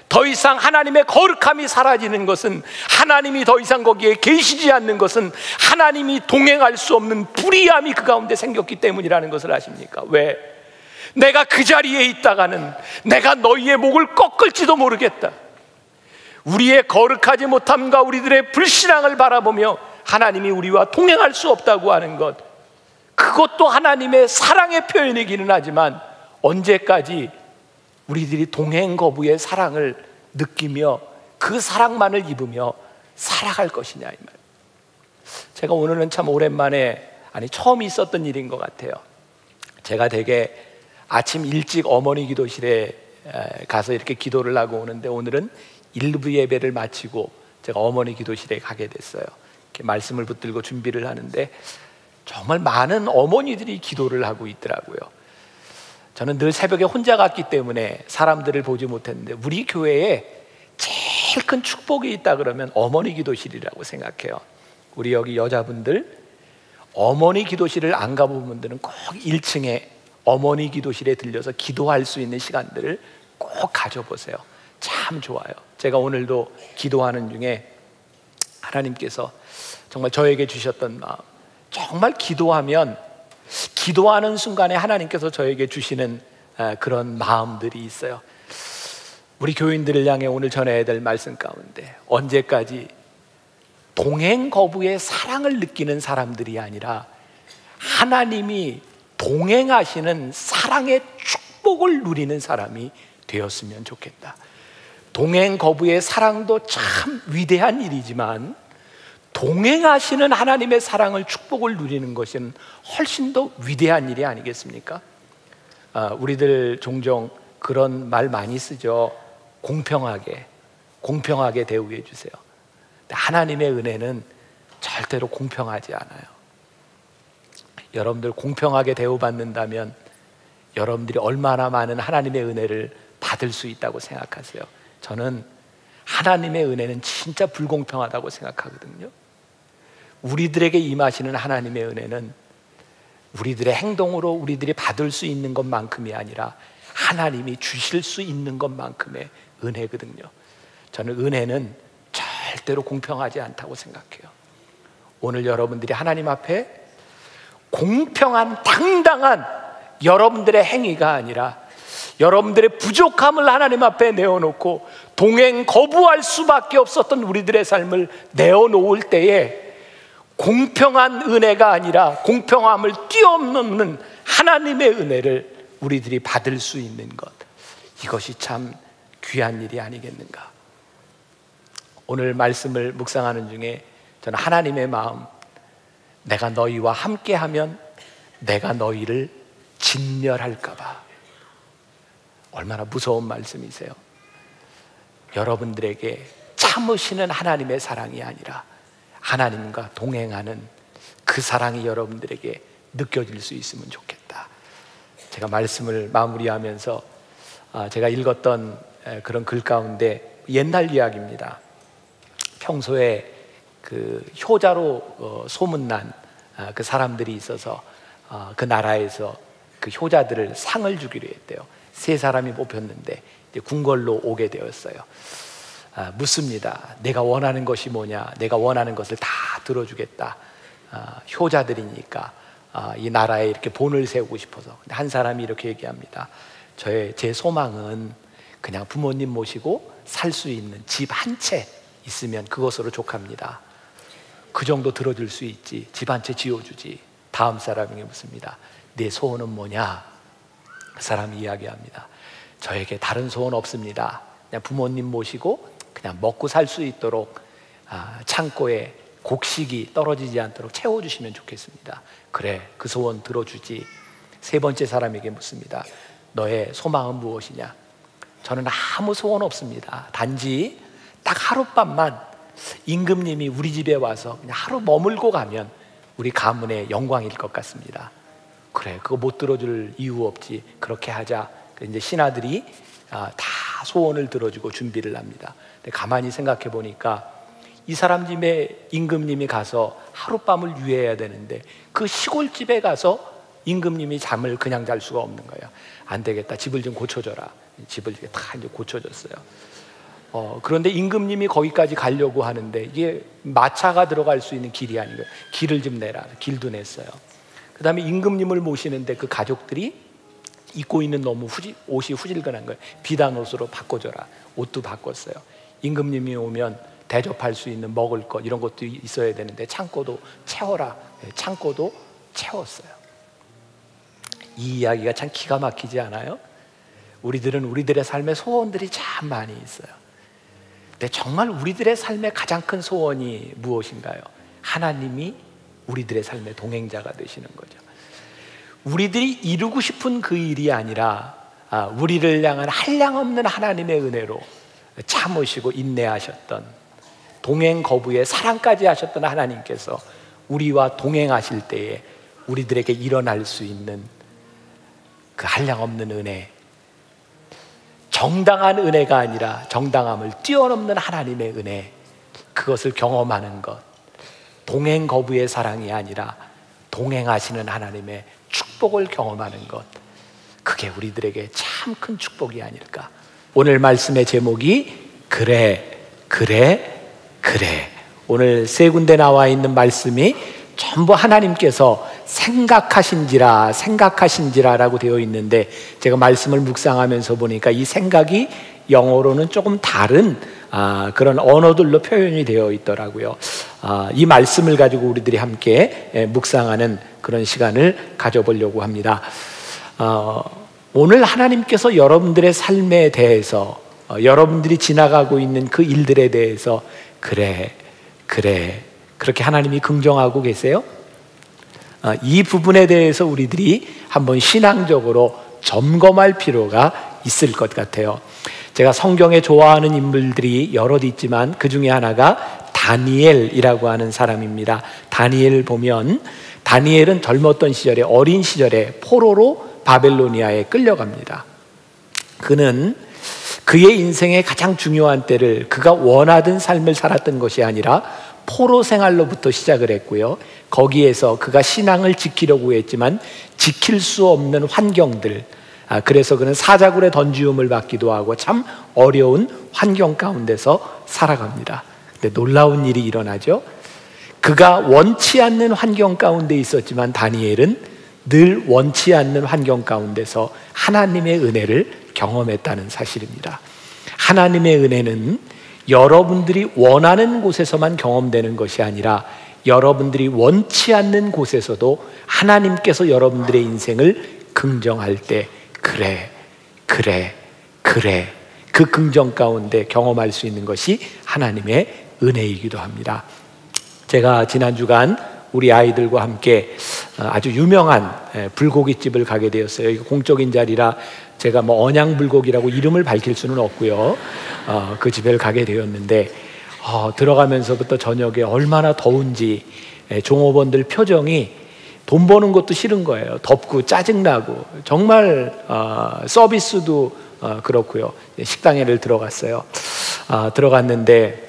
더 이상 하나님의 거룩함이 사라지는 것은, 하나님이 더 이상 거기에 계시지 않는 것은 하나님이 동행할 수 없는 불의함이 그 가운데 생겼기 때문이라는 것을 아십니까? 왜? 내가 그 자리에 있다가는 내가 너희의 목을 꺾을지도 모르겠다. 우리의 거룩하지 못함과 우리들의 불신앙을 바라보며 하나님이 우리와 동행할 수 없다고 하는 것, 그것도 하나님의 사랑의 표현이기는 하지만 언제까지 우리들이 동행 거부의 사랑을 느끼며 그 사랑만을 입으며 살아갈 것이냐, 이 말. 제가 오늘은 참 오랜만에, 처음 있었던 일인 것 같아요. 제가 되게 아침 일찍 어머니 기도실에 가서 이렇게 기도를 하고 오는데, 오늘은 일부 예배를 마치고 제가 어머니 기도실에 가게 됐어요. 이렇게 말씀을 붙들고 준비를 하는데 정말 많은 어머니들이 기도를 하고 있더라고요. 저는 늘 새벽에 혼자 갔기 때문에 사람들을 보지 못했는데, 우리 교회에 제일 큰 축복이 있다 그러면 어머니 기도실이라고 생각해요. 우리 여기 여자분들 어머니 기도실을 안 가본 분들은 꼭 1층에 어머니 기도실에 들려서 기도할 수 있는 시간들을 꼭 가져보세요. 참 좋아요. 제가 오늘도 기도하는 중에 하나님께서 정말 저에게 주셨던 마음, 정말 기도하는 순간에 하나님께서 저에게 주시는 그런 마음들이 있어요. 우리 교인들을 향해 오늘 전해야 될 말씀 가운데, 언제까지 동행 거부의 사랑을 느끼는 사람들이 아니라 하나님이 동행하시는 사랑의 축복을 누리는 사람이 되었으면 좋겠다. 동행 거부의 사랑도 참 위대한 일이지만 동행하시는 하나님의 사랑을, 축복을 누리는 것은 훨씬 더 위대한 일이 아니겠습니까? 우리들 종종 그런 말 많이 쓰죠. 공평하게 대우해 주세요. 하나님의 은혜는 절대로 공평하지 않아요. 여러분들 공평하게 대우받는다면 여러분들이 얼마나 많은 하나님의 은혜를 받을 수 있다고 생각하세요? 저는 하나님의 은혜는 진짜 불공평하다고 생각하거든요. 우리들에게 임하시는 하나님의 은혜는 우리들의 행동으로 우리들이 받을 수 있는 것만큼이 아니라 하나님이 주실 수 있는 것만큼의 은혜거든요. 저는 은혜는 절대로 공평하지 않다고 생각해요. 오늘 여러분들이 하나님 앞에 공평한 당당한 여러분들의 행위가 아니라 여러분들의 부족함을 하나님 앞에 내어놓고 동행 거부할 수밖에 없었던 우리들의 삶을 내어놓을 때에 공평한 은혜가 아니라 공평함을 뛰어넘는 하나님의 은혜를 우리들이 받을 수 있는 것, 이것이 참 귀한 일이 아니겠는가. 오늘 말씀을 묵상하는 중에 저는 하나님의 마음, 내가 너희와 함께하면 내가 너희를 진멸할까 봐. 얼마나 무서운 말씀이세요. 여러분들에게 참으시는 하나님의 사랑이 아니라 하나님과 동행하는 그 사랑이 여러분들에게 느껴질 수 있으면 좋겠다. 제가 말씀을 마무리하면서 제가 읽었던 그런 글 가운데 옛날 이야기입니다. 평소에 그 효자로 소문난 그 사람들이 있어서 그 나라에서 그 효자들을 상을 주기로 했대요. 3사람이 뽑혔는데 이제 궁궐로 오게 되었어요. 묻습니다. 내가 원하는 것이 뭐냐? 내가 원하는 것을 다 들어주겠다. 효자들이니까 이 나라에 이렇게 본을 세우고 싶어서. 근데 한 사람이 이렇게 얘기합니다. 제 소망은 그냥 부모님 모시고 살 수 있는 집 한 채 있으면 그것으로 족합니다. 그 정도 들어줄 수 있지. 집 한 채 지어주지. 다음 사람에게 묻습니다. 내 소원은 뭐냐? 그 사람이 이야기합니다. 저에게 다른 소원 없습니다. 그냥 부모님 모시고 그냥 먹고 살 수 있도록 창고에 곡식이 떨어지지 않도록 채워주시면 좋겠습니다. 그래, 그 소원 들어주지. 3번째 사람에게 묻습니다. 너의 소망은 무엇이냐? 저는 아무 소원 없습니다. 단지 딱 하룻밤만 임금님이 우리 집에 와서 그냥 하루 머물고 가면 우리 가문의 영광일 것 같습니다. 그래, 그거 못 들어줄 이유 없지. 그렇게 하자. 이제 신하들이 다 소원을 들어주고 준비를 합니다. 근데 가만히 생각해 보니까 이 사람 집에 임금님이 가서 하룻밤을 유해해야 되는데 그 시골집에 가서 임금님이 잠을 그냥 잘 수가 없는 거예요. 안 되겠다. 집을 좀 고쳐줘라. 집을 다 이제 고쳐줬어요. 그런데 임금님이 거기까지 가려고 하는데 이게 마차가 들어갈 수 있는 길이 아니고 길을 좀 내라. 길도 냈어요. 그 다음에 임금님을 모시는데 그 가족들이 입고 있는 너무 옷이 후질근한 거예요. 비단 옷으로 바꿔줘라. 옷도 바꿨어요. 임금님이 오면 대접할 수 있는 먹을 것 이런 것도 있어야 되는데 창고도 채워라. 창고도 채웠어요. 이 이야기가 참 기가 막히지 않아요? 우리들은 우리들의 삶에 소원들이 참 많이 있어요. 근데 정말 우리들의 삶의 가장 큰 소원이 무엇인가요? 하나님이 우리들의 삶의 동행자가 되시는 거죠. 우리들이 이루고 싶은 그 일이 아니라 우리를 향한 한량없는 하나님의 은혜로 참으시고 인내하셨던, 동행 거부에 사랑까지 하셨던 하나님께서 우리와 동행하실 때에 우리들에게 일어날 수 있는 그 한량없는 은혜, 정당한 은혜가 아니라 정당함을 뛰어넘는 하나님의 은혜, 그것을 경험하는 것, 동행 거부의 사랑이 아니라 동행하시는 하나님의 축복을 경험하는 것, 그게 우리들에게 참 큰 축복이 아닐까. 오늘 말씀의 제목이 그래, 그래, 그래. 오늘 3군데 나와 있는 말씀이 전부 하나님께서 생각하신지라, 생각하신지라라고 되어 있는데, 제가 말씀을 묵상하면서 보니까 이 생각이 영어로는 조금 다른 그런 언어들로 표현이 되어 있더라고요. 이 말씀을 가지고 우리들이 함께 묵상하는 그런 시간을 가져보려고 합니다. 오늘 하나님께서 여러분들의 삶에 대해서, 여러분들이 지나가고 있는 그 일들에 대해서 그래, 그래, 그렇게 하나님이 긍정하고 계세요? 이 부분에 대해서 우리들이 한번 신앙적으로 점검할 필요가 있을 것 같아요. 제가 성경에 좋아하는 인물들이 여럿 있지만 그 중에 하나가 다니엘이라고 하는 사람입니다. 다니엘 보면, 다니엘은 젊었던 시절에, 어린 시절에 포로로 바벨로니아에 끌려갑니다. 그는 그의 인생의 가장 중요한 때를 그가 원하던 삶을 살았던 것이 아니라 포로 생활로부터 시작을 했고요. 거기에서 그가 신앙을 지키려고 했지만 지킬 수 없는 환경들, 그래서 그는 사자굴에 던지움을 받기도 하고 참 어려운 환경 가운데서 살아갑니다. 근데 놀라운 일이 일어나죠. 그가 원치 않는 환경 가운데 있었지만 다니엘은 늘 원치 않는 환경 가운데서 하나님의 은혜를 경험했다는 사실입니다. 하나님의 은혜는 여러분들이 원하는 곳에서만 경험되는 것이 아니라 여러분들이 원치 않는 곳에서도 하나님께서 여러분들의 인생을 긍정할 때 그래, 그래, 그래, 그 긍정 가운데 경험할 수 있는 것이 하나님의 은혜이기도 합니다. 제가 지난 주간 우리 아이들과 함께 아주 유명한 불고기집을 가게 되었어요. 이거 공적인 자리라 제가 뭐 언양불고기라고 이름을 밝힐 수는 없고요. 그 집에 가게 되었는데 들어가면서부터 저녁에 얼마나 더운지 종업원들 표정이 돈 버는 것도 싫은 거예요. 덥고 짜증나고 정말 서비스도 그렇고요. 식당에를 들어갔어요. 들어갔는데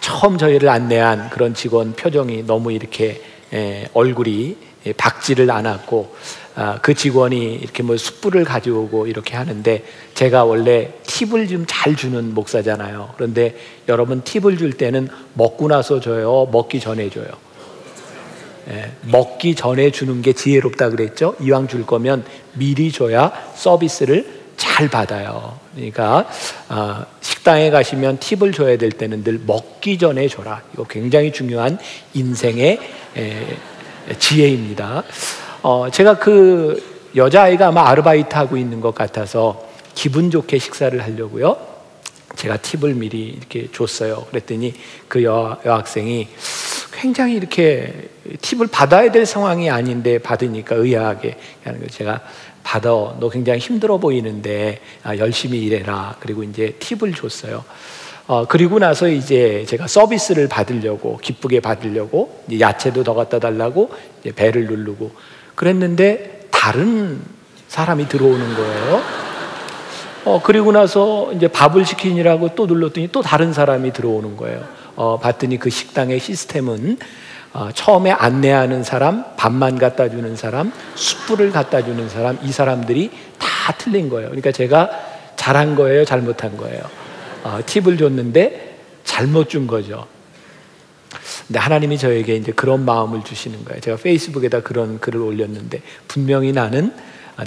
처음 저희를 안내한 그런 직원 표정이 너무 이렇게 얼굴이 밝지를 않았고, 그 직원이 이렇게 뭐 숯불을 가져오고 이렇게 하는데, 제가 원래 팁을 좀 잘 주는 목사잖아요. 그런데 여러분, 팁을 줄 때는 먹고 나서 줘요, 먹기 전에 줘요? 먹기 전에 주는 게 지혜롭다 그랬죠. 이왕 줄 거면 미리 줘야 서비스를 잘 받아요. 그러니까 식당에 가시면 팁을 줘야 될 때는 늘 먹기 전에 줘라. 이거 굉장히 중요한 인생의 지혜입니다. 제가 그 여자아이가 아마 아르바이트 하고 있는 것 같아서 기분 좋게 식사를 하려고요, 제가 팁을 미리 이렇게 줬어요. 그랬더니 그 여학생이 굉장히 이렇게 팁을 받아야 될 상황이 아닌데 받으니까 의아하게 하는 거예요. 제가 받아, 너 굉장히 힘들어 보이는데 열심히 일해라. 그리고 이제 팁을 줬어요. 그리고 나서 이제 제가 서비스를 받으려고, 기쁘게 받으려고 이제 야채도 더 갖다 달라고 이제 배를 누르고 그랬는데 다른 사람이 들어오는 거예요. 그리고 나서 이제 밥을 시키느라고 또 눌렀더니 또 다른 사람이 들어오는 거예요. 봤더니 그 식당의 시스템은 처음에 안내하는 사람, 밥만 갖다 주는 사람, 숯불을 갖다 주는 사람, 이 사람들이 다 틀린 거예요. 그러니까 제가 잘한 거예요, 잘못한 거예요? 팁을 줬는데 잘못 준 거죠. 근데 하나님이 저에게 이제 그런 마음을 주시는 거예요. 제가 페이스북에다 그런 글을 올렸는데, 분명히 나는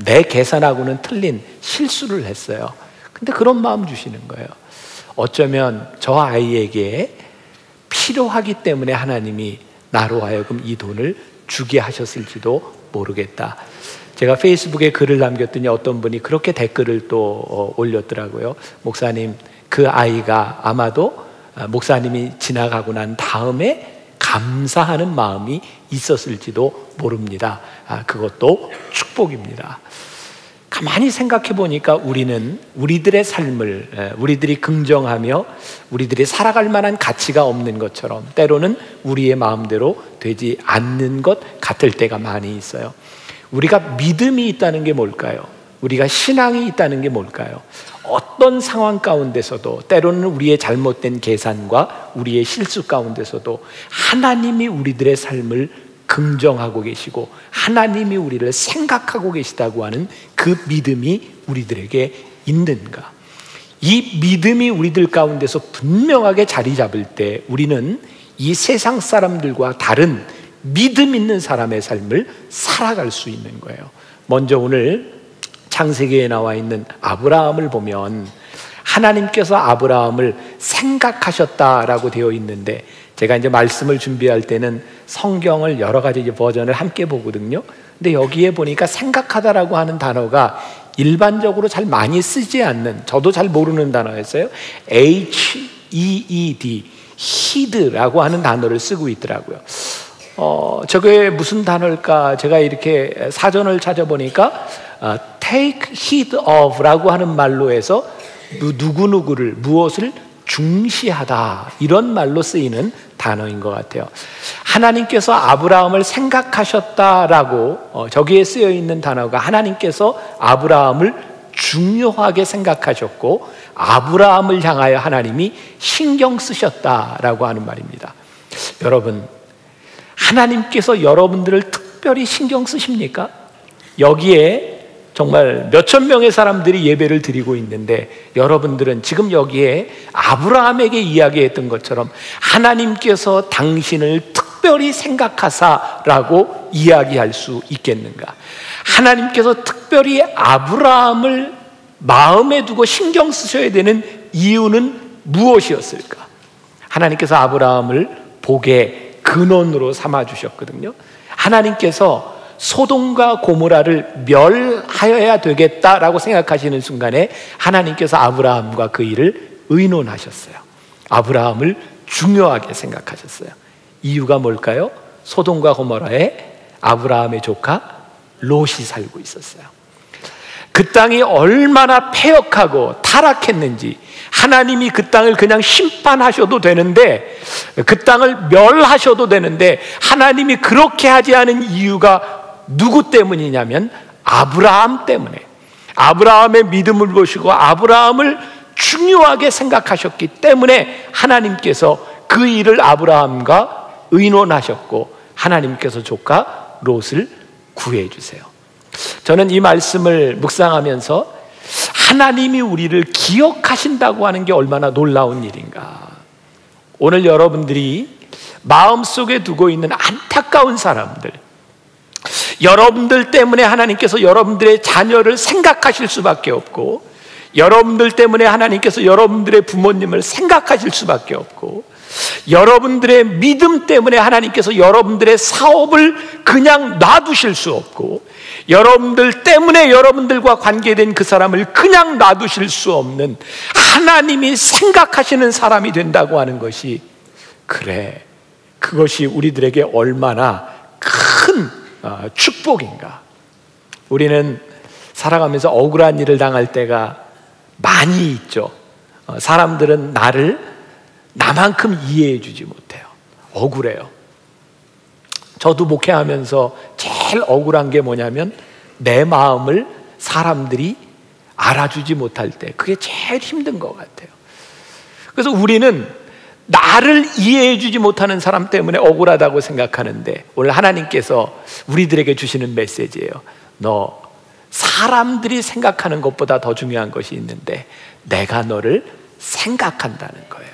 내 계산하고는 틀린 실수를 했어요. 근데 그런 마음 주시는 거예요. 어쩌면 저 아이에게 필요하기 때문에 하나님이 나로 하여금 이 돈을 주게 하셨을지도 모르겠다. 제가 페이스북에 글을 남겼더니 어떤 분이 그렇게 댓글을 또 올렸더라고요. 목사님, 그 아이가 아마도 목사님이 지나가고 난 다음에 감사하는 마음이 있었을지도 모릅니다. 그것도 축복입니다. 가만히 생각해 보니까 우리는 우리들의 삶을, 우리들이 긍정하며 우리들이 살아갈 만한 가치가 없는 것처럼 때로는 우리의 마음대로 되지 않는 것 같을 때가 많이 있어요. 우리가 믿음이 있다는 게 뭘까요? 우리가 신앙이 있다는 게 뭘까요? 어떤 상황 가운데서도, 때로는 우리의 잘못된 계산과 우리의 실수 가운데서도 하나님이 우리들의 삶을 긍정하고 계시고 하나님이 우리를 생각하고 계시다고 하는 그 믿음이 우리들에게 있는가? 이 믿음이 우리들 가운데서 분명하게 자리 잡을 때 우리는 이 세상 사람들과 다른 믿음 있는 사람의 삶을 살아갈 수 있는 거예요. 먼저 오늘 창세기에 나와 있는 아브라함을 보면 하나님께서 아브라함을 생각하셨다라고 되어 있는데, 제가 이제 말씀을 준비할 때는 성경을 여러 가지 버전을 함께 보거든요. 근데 여기에 보니까 생각하다라고 하는 단어가 일반적으로 잘 많이 쓰지 않는, 저도 잘 모르는 단어였어요. H-E-E-D, heed라고 하는 단어를 쓰고 있더라고요. 저게 무슨 단어일까? 제가 이렇게 사전을 찾아보니까 take heed of라고 하는 말로 해서 누구누구를, 무엇을 중시하다, 이런 말로 쓰이는 단어인 것 같아요. 하나님께서 아브라함을 생각하셨다라고 저기에 쓰여 있는 단어가 하나님께서 아브라함을 중요하게 생각하셨고 아브라함을 향하여 하나님이 신경 쓰셨다라고 하는 말입니다. 여러분, 하나님께서 여러분들을 특별히 신경 쓰십니까? 여기에 정말 몇천 명의 사람들이 예배를 드리고 있는데 여러분들은 지금 여기에 아브라함에게 이야기했던 것처럼 하나님께서 당신을 특별히 생각하사라고 이야기할 수 있겠는가? 하나님께서 특별히 아브라함을 마음에 두고 신경 쓰셔야 되는 이유는 무엇이었을까? 하나님께서 아브라함을 복의 근원으로 삼아 주셨거든요. 하나님께서 소돔과 고모라를 멸하여야 되겠다라고 생각하시는 순간에 하나님께서 아브라함과 그 일을 의논하셨어요. 아브라함을 중요하게 생각하셨어요. 이유가 뭘까요? 소돔과 고모라에 아브라함의 조카 롯이 살고 있었어요. 그 땅이 얼마나 패역하고 타락했는지, 하나님이 그 땅을 그냥 심판하셔도 되는데, 그 땅을 멸하셔도 되는데, 하나님이 그렇게 하지 않은 이유가 누구 때문이냐면 아브라함 때문에, 아브라함의 믿음을 보시고 아브라함을 중요하게 생각하셨기 때문에 하나님께서 그 일을 아브라함과 의논하셨고, 하나님께서 조카 롯을 구해주세요. 저는 이 말씀을 묵상하면서 하나님이 우리를 기억하신다고 하는 게 얼마나 놀라운 일인가. 오늘 여러분들이 마음속에 두고 있는 안타까운 사람들, 여러분들 때문에 하나님께서 여러분들의 자녀를 생각하실 수밖에 없고, 여러분들 때문에 하나님께서 여러분들의 부모님을 생각하실 수밖에 없고, 여러분들의 믿음 때문에 하나님께서 여러분들의 사업을 그냥 놔두실 수 없고, 여러분들 때문에 여러분들과 관계된 그 사람을 그냥 놔두실 수 없는 하나님이 생각하시는 사람이 된다고 하는 것이, 그래, 그것이 우리들에게 얼마나 큰 축복인가. 우리는 살아가면서 억울한 일을 당할 때가 많이 있죠. 사람들은 나를 나만큼 이해해 주지 못해요. 억울해요. 저도 목회하면서 제일 억울한 게 뭐냐면, 내 마음을 사람들이 알아주지 못할 때, 그게 제일 힘든 것 같아요. 그래서 우리는 나를 이해해 주지 못하는 사람 때문에 억울하다고 생각하는데, 오늘 하나님께서 우리들에게 주시는 메시지예요. 너 사람들이 생각하는 것보다 더 중요한 것이 있는데 내가 너를 생각한다는 거예요.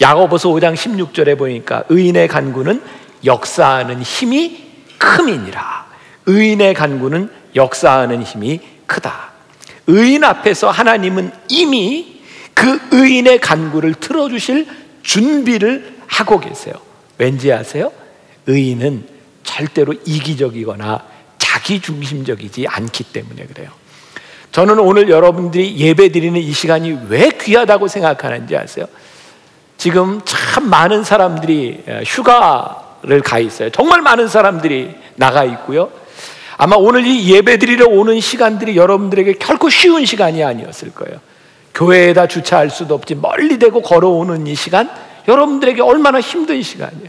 야고보서 5장 16절에 보니까 의인의 간구는 역사하는 힘이 큼이니라. 의인의 간구는 역사하는 힘이 크다. 의인 앞에서 하나님은 이미 그 의인의 간구를 들어주실 준비를 하고 계세요. 왠지 아세요? 의인은 절대로 이기적이거나 자기중심적이지 않기 때문에 그래요. 저는 오늘 여러분들이 예배 드리는 이 시간이 왜 귀하다고 생각하는지 아세요? 지금 참 많은 사람들이 휴가를 가 있어요. 정말 많은 사람들이 나가 있고요. 아마 오늘 이 예배 드리러 오는 시간들이 여러분들에게 결코 쉬운 시간이 아니었을 거예요. 교회에다 주차할 수도 없지 멀리 대고 걸어오는 이 시간, 여러분들에게 얼마나 힘든 시간이에요.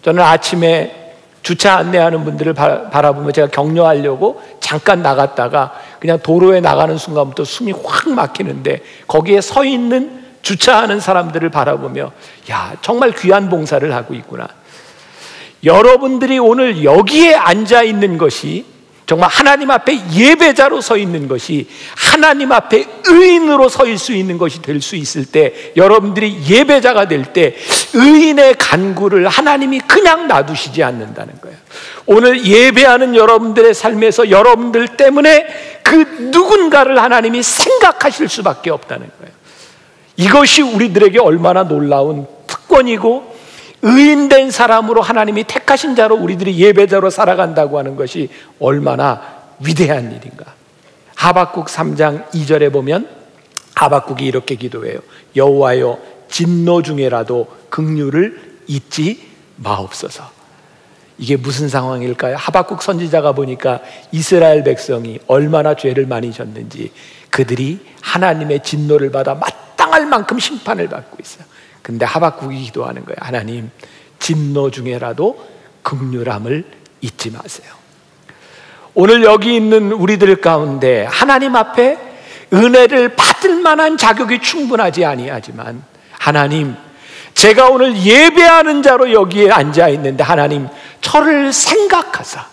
저는 아침에 주차 안내하는 분들을 바라보며 제가 격려하려고 잠깐 나갔다가 그냥 도로에 나가는 순간부터 숨이 확 막히는데, 거기에 서 있는 주차하는 사람들을 바라보며, 야, 정말 귀한 봉사를 하고 있구나. 여러분들이 오늘 여기에 앉아 있는 것이, 정말 하나님 앞에 예배자로 서 있는 것이, 하나님 앞에 의인으로 서일 수 있는 것이 될 수 있을 때, 여러분들이 예배자가 될 때 의인의 간구를 하나님이 그냥 놔두시지 않는다는 거예요. 오늘 예배하는 여러분들의 삶에서 여러분들 때문에 그 누군가를 하나님이 생각하실 수밖에 없다는 거예요. 이것이 우리들에게 얼마나 놀라운 특권이고, 의인된 사람으로 하나님이 택하신 자로 우리들이 예배자로 살아간다고 하는 것이 얼마나 위대한 일인가. 하박국 3장 2절에 보면 하박국이 이렇게 기도해요. 여호와여, 진노 중에라도 긍휼을 잊지 마옵소서. 이게 무슨 상황일까요? 하박국 선지자가 보니까 이스라엘 백성이 얼마나 죄를 많이 졌는지, 그들이 하나님의 진노를 받아 마땅할 만큼 심판을 받고 있어요. 근데 하박국이 기도하는 거예요. 하나님, 진노 중에라도 긍휼함을 잊지 마세요. 오늘 여기 있는 우리들 가운데 하나님 앞에 은혜를 받을 만한 자격이 충분하지 아니하지만, 하나님, 제가 오늘 예배하는 자로 여기에 앉아 있는데 하나님, 저를 생각하사,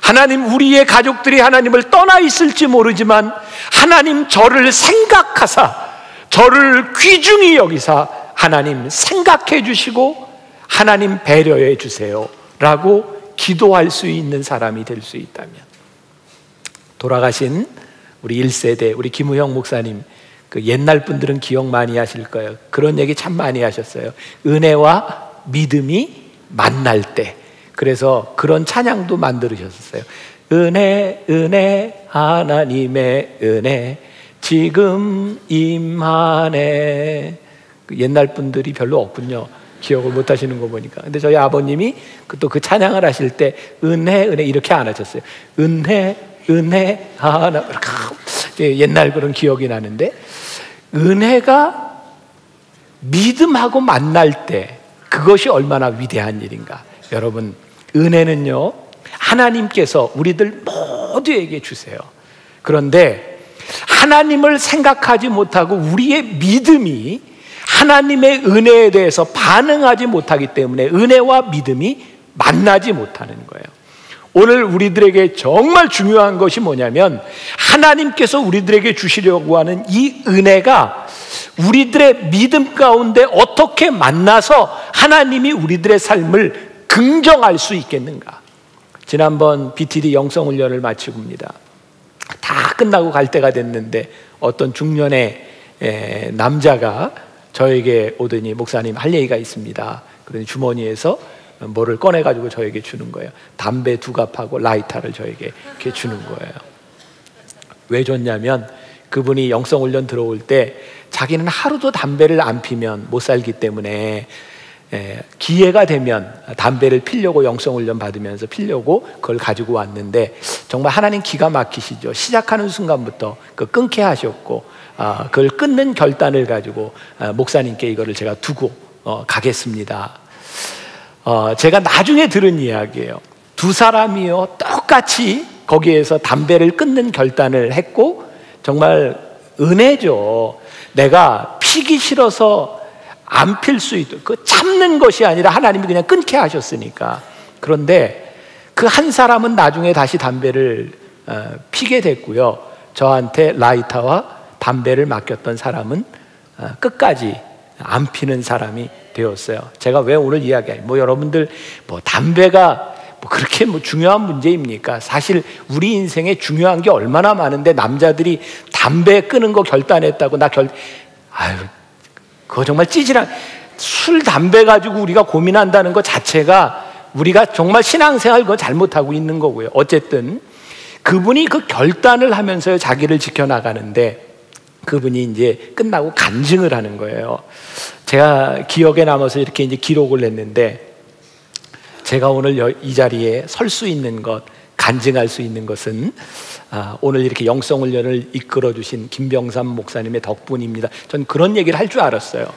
하나님, 우리의 가족들이 하나님을 떠나 있을지 모르지만 하나님, 저를 생각하사 저를 귀중히 여기사 하나님 생각해 주시고 하나님 배려해 주세요 라고 기도할 수 있는 사람이 될 수 있다면, 돌아가신 우리 1세대 우리 김우형 목사님, 그 옛날 분들은 기억 많이 하실 거예요. 그런 얘기 참 많이 하셨어요. 은혜와 믿음이 만날 때. 그래서 그런 찬양도 만들으셨어요. 은혜 은혜 하나님의 은혜 지금 임하네. 옛날 분들이 별로 없군요. 기억을 못 하시는 거 보니까. 근데 저희 아버님이 또 그 찬양을 하실 때 은혜 은혜 이렇게 안 하셨어요. 은혜 은혜, 옛날 그런 기억이 나는데, 은혜가 믿음하고 만날 때 그것이 얼마나 위대한 일인가. 여러분, 은혜는요, 하나님께서 우리들 모두에게 주세요. 그런데 하나님을 생각하지 못하고 우리의 믿음이 하나님의 은혜에 대해서 반응하지 못하기 때문에 은혜와 믿음이 만나지 못하는 거예요. 오늘 우리들에게 정말 중요한 것이 뭐냐면, 하나님께서 우리들에게 주시려고 하는 이 은혜가 우리들의 믿음 가운데 어떻게 만나서 하나님이 우리들의 삶을 긍정할 수 있겠는가. 지난번 BTD 영성훈련을 마치고입니다. 다 끝나고 갈 때가 됐는데 어떤 중년의 남자가 저에게 오더니, 목사님, 할 얘기가 있습니다. 그러니 주머니에서 뭐를 꺼내가지고 저에게 주는 거예요. 담배 2갑하고 라이터를 저에게 이렇게 주는 거예요. 왜 줬냐면, 그분이 영성훈련 들어올 때 자기는 하루도 담배를 안 피면 못 살기 때문에 기회가 되면 담배를 피려고, 영성훈련 받으면서 피려고 그걸 가지고 왔는데, 정말 하나님 기가 막히시죠. 시작하는 순간부터 그 끊게 하셨고, 그걸 끊는 결단을 가지고 목사님께 이거를 제가 두고 가겠습니다. 제가 나중에 들은 이야기예요. 두 사람이요, 똑같이 거기에서 담배를 끊는 결단을 했고, 정말 은혜죠. 내가 피기 싫어서 안 필 수 있도록, 그 참는 것이 아니라 하나님이 그냥 끊게 하셨으니까. 그런데 그 한 사람은 나중에 다시 담배를 피게 됐고요. 저한테 라이터와 담배를 맡겼던 사람은 끝까지 안 피는 사람이 되었어요. 제가 왜 오늘 이야기해요? 여러분들 담배가 그렇게 중요한 문제입니까? 사실 우리 인생에 중요한 게 얼마나 많은데, 남자들이 담배 끊는 거 결단했다고 그거 정말 찌질한, 술 담배 가지고 우리가 고민한다는 것 자체가 우리가 정말 신앙생활 그거 잘못하고 있는 거고요. 어쨌든 그분이 그 결단을 하면서 자기를 지켜나가는데, 그분이 이제 끝나고 간증을 하는 거예요. 제가 기억에 남아서 이렇게 이제 기록을 했는데, 제가 오늘 이 자리에 설 수 있는 것, 간증할 수 있는 것은 오늘 이렇게 영성훈련을 이끌어 주신 김병삼 목사님의 덕분입니다. 전 그런 얘기를 할 줄 알았어요.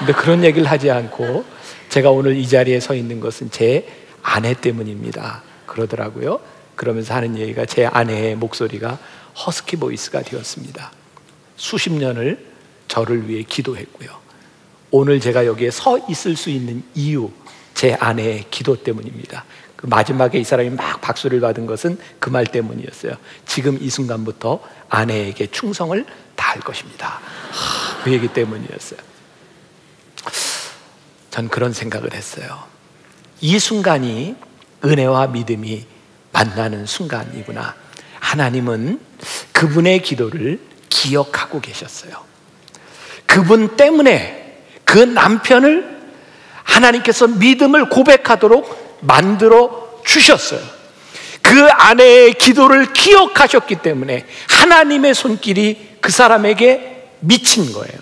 근데 그런 얘기를 하지 않고, 제가 오늘 이 자리에 서 있는 것은 제 아내 때문입니다 그러더라고요. 그러면서 하는 얘기가, 제 아내의 목소리가 허스키 보이스가 되었습니다. 수십 년을 저를 위해 기도했고요. 오늘 제가 여기에 서 있을 수 있는 이유, 제 아내의 기도 때문입니다. 그 마지막에 이 사람이 막 박수를 받은 것은 그 말 때문이었어요. 지금 이 순간부터 아내에게 충성을 다할 것입니다. 그 얘기 때문이었어요. 전 그런 생각을 했어요. 이 순간이 은혜와 믿음이 만나는 순간이구나. 하나님은 그분의 기도를 기억하고 계셨어요. 그분 때문에 그 남편을 하나님께서 믿음을 고백하도록 만들어 주셨어요. 그 아내의 기도를 기억하셨기 때문에 하나님의 손길이 그 사람에게 미친 거예요.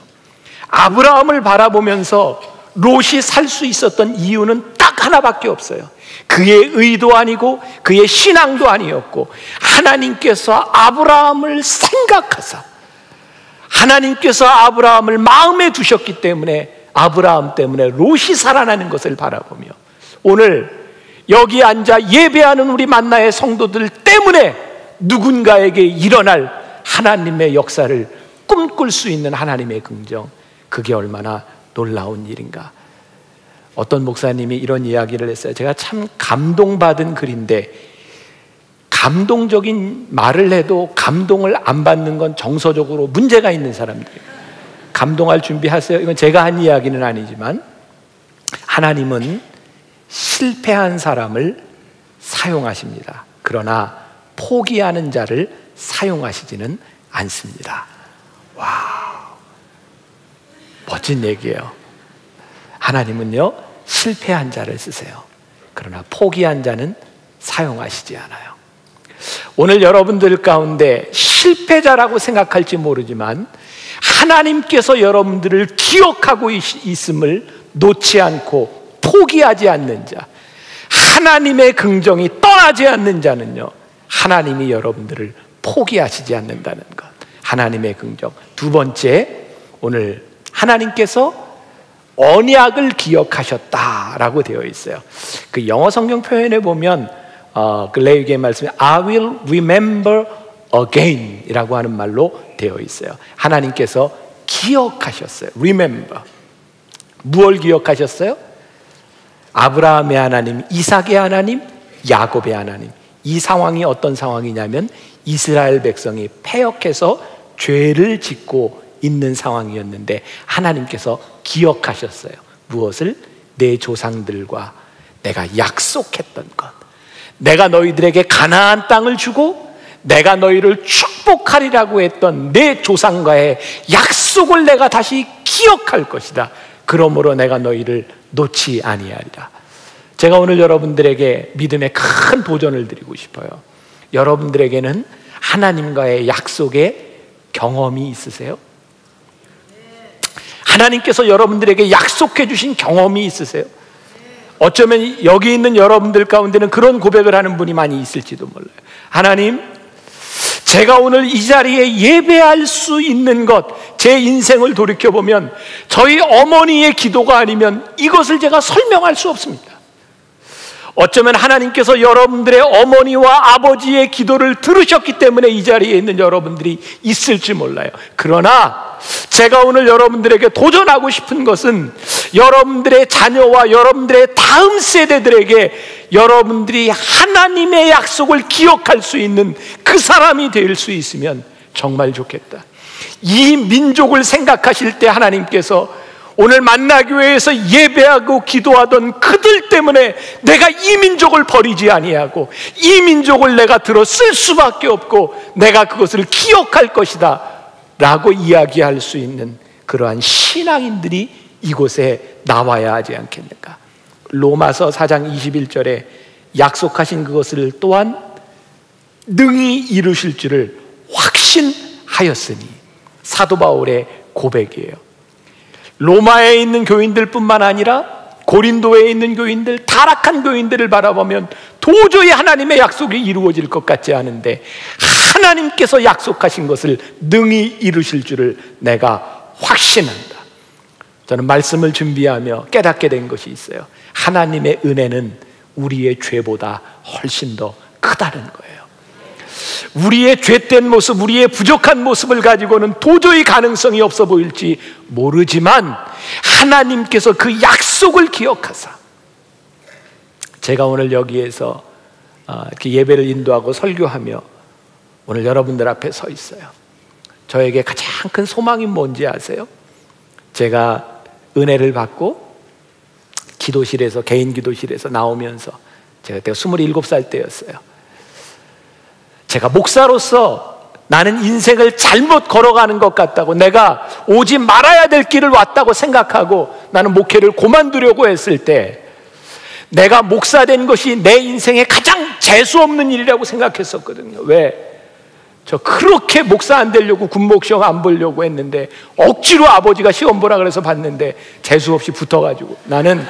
아브라함을 바라보면서 롯이 살 수 있었던 이유는 딱 하나밖에 없어요. 그의 의도 아니고 그의 신앙도 아니었고, 하나님께서 아브라함을 생각하사 하나님께서 아브라함을 마음에 두셨기 때문에, 아브라함 때문에 롯이 살아나는 것을 바라보며, 오늘 여기 앉아 예배하는 우리 만나의 성도들 때문에 누군가에게 일어날 하나님의 역사를 꿈꿀 수 있는 하나님의 긍정, 그게 얼마나 놀라운 일인가. 어떤 목사님이 이런 이야기를 했어요. 제가 참 감동받은 글인데, 감동적인 말을 해도 감동을 안 받는 건 정서적으로 문제가 있는 사람들이에요. 감동할 준비하세요. 이건 제가 한 이야기는 아니지만, 하나님은 실패한 사람을 사용하십니다. 그러나 포기하는 자를 사용하시지는 않습니다. 와, 멋진 얘기예요. 하나님은요, 실패한 자를 쓰세요. 그러나 포기한 자는 사용하시지 않아요. 오늘 여러분들 가운데 실패자라고 생각할지 모르지만, 하나님께서 여러분들을 기억하고 있음을 놓지 않고 포기하지 않는 자, 하나님의 긍정이 떠나지 않는 자는요, 하나님이 여러분들을 포기하시지 않는다는 것, 하나님의 긍정. 두 번째, 오늘 하나님께서 언약을 기억하셨다라고 되어 있어요. 그 영어 성경 표현에 보면 그 레위기의 말씀에 I will remember again 이라고 하는 말로 되어 있어요. 하나님께서 기억하셨어요. Remember. 무엇을 기억하셨어요? 아브라함의 하나님, 이삭의 하나님, 야곱의 하나님. 이 상황이 어떤 상황이냐면 이스라엘 백성이 패역해서 죄를 짓고 있는 상황이었는데 하나님께서 기억하셨어요. 무엇을? 내 조상들과 내가 약속했던 것, 내가 너희들에게 가나안 땅을 주고 내가 너희를 축복하리라고 했던 내 조상과의 약속을 내가 다시 기억할 것이다. 그러므로 내가 너희를 놓지 아니하리라. 제가 오늘 여러분들에게 믿음의 큰 도전을 드리고 싶어요. 여러분들에게는 하나님과의 약속의 경험이 있으세요? 하나님께서 여러분들에게 약속해 주신 경험이 있으세요? 어쩌면 여기 있는 여러분들 가운데는 그런 고백을 하는 분이 많이 있을지도 몰라요. 하나님, 제가 오늘 이 자리에 예배할 수 있는 것, 제 인생을 돌이켜보면 저희 어머니의 기도가 아니면 이것을 제가 설명할 수 없습니다. 어쩌면 하나님께서 여러분들의 어머니와 아버지의 기도를 들으셨기 때문에 이 자리에 있는 여러분들이 있을지 몰라요. 그러나 제가 오늘 여러분들에게 도전하고 싶은 것은 여러분들의 자녀와 여러분들의 다음 세대들에게 여러분들이 하나님의 약속을 기억할 수 있는 그 사람이 될 수 있으면 정말 좋겠다. 이 민족을 생각하실 때 하나님께서 오늘 만나교회에서 예배하고 기도하던 그들 때문에 내가 이 민족을 버리지 아니하고 이 민족을 내가 들어 쓸 수밖에 없고 내가 그것을 기억할 것이다 라고 이야기할 수 있는 그러한 신앙인들이 이곳에 나와야 하지 않겠는가. 로마서 4장 21절에 약속하신 그것을 또한 능히 이루실 줄을 확신하였으니, 사도 바울의 고백이에요. 로마에 있는 교인들뿐만 아니라 고린도에 있는 교인들, 타락한 교인들을 바라보면 도저히 하나님의 약속이 이루어질 것 같지 않은데 하나님께서 약속하신 것을 능히 이루실 줄을 내가 확신한다. 저는 말씀을 준비하며 깨닫게 된 것이 있어요. 하나님의 은혜는 우리의 죄보다 훨씬 더 크다는 거예요. 우리의 죄된 모습, 우리의 부족한 모습을 가지고는 도저히 가능성이 없어 보일지 모르지만 하나님께서 그 약속을 기억하사, 제가 오늘 여기에서 이렇게 예배를 인도하고 설교하며 오늘 여러분들 앞에 서 있어요. 저에게 가장 큰 소망이 뭔지 아세요? 제가 은혜를 받고 기도실에서, 개인 기도실에서 나오면서, 제가 그때 27살 때였어요. 제가 목사로서 나는 인생을 잘못 걸어가는 것 같다고, 내가 오지 말아야 될 길을 왔다고 생각하고 나는 목회를 그만두려고 했을 때 내가 목사 된 것이 내 인생에 가장 재수없는 일이라고 생각했었거든요. 왜? 저 그렇게 목사 안 되려고 군목시험 안 보려고 했는데 억지로 아버지가 시험 보라 그래서 봤는데 재수없이 붙어가지고 나는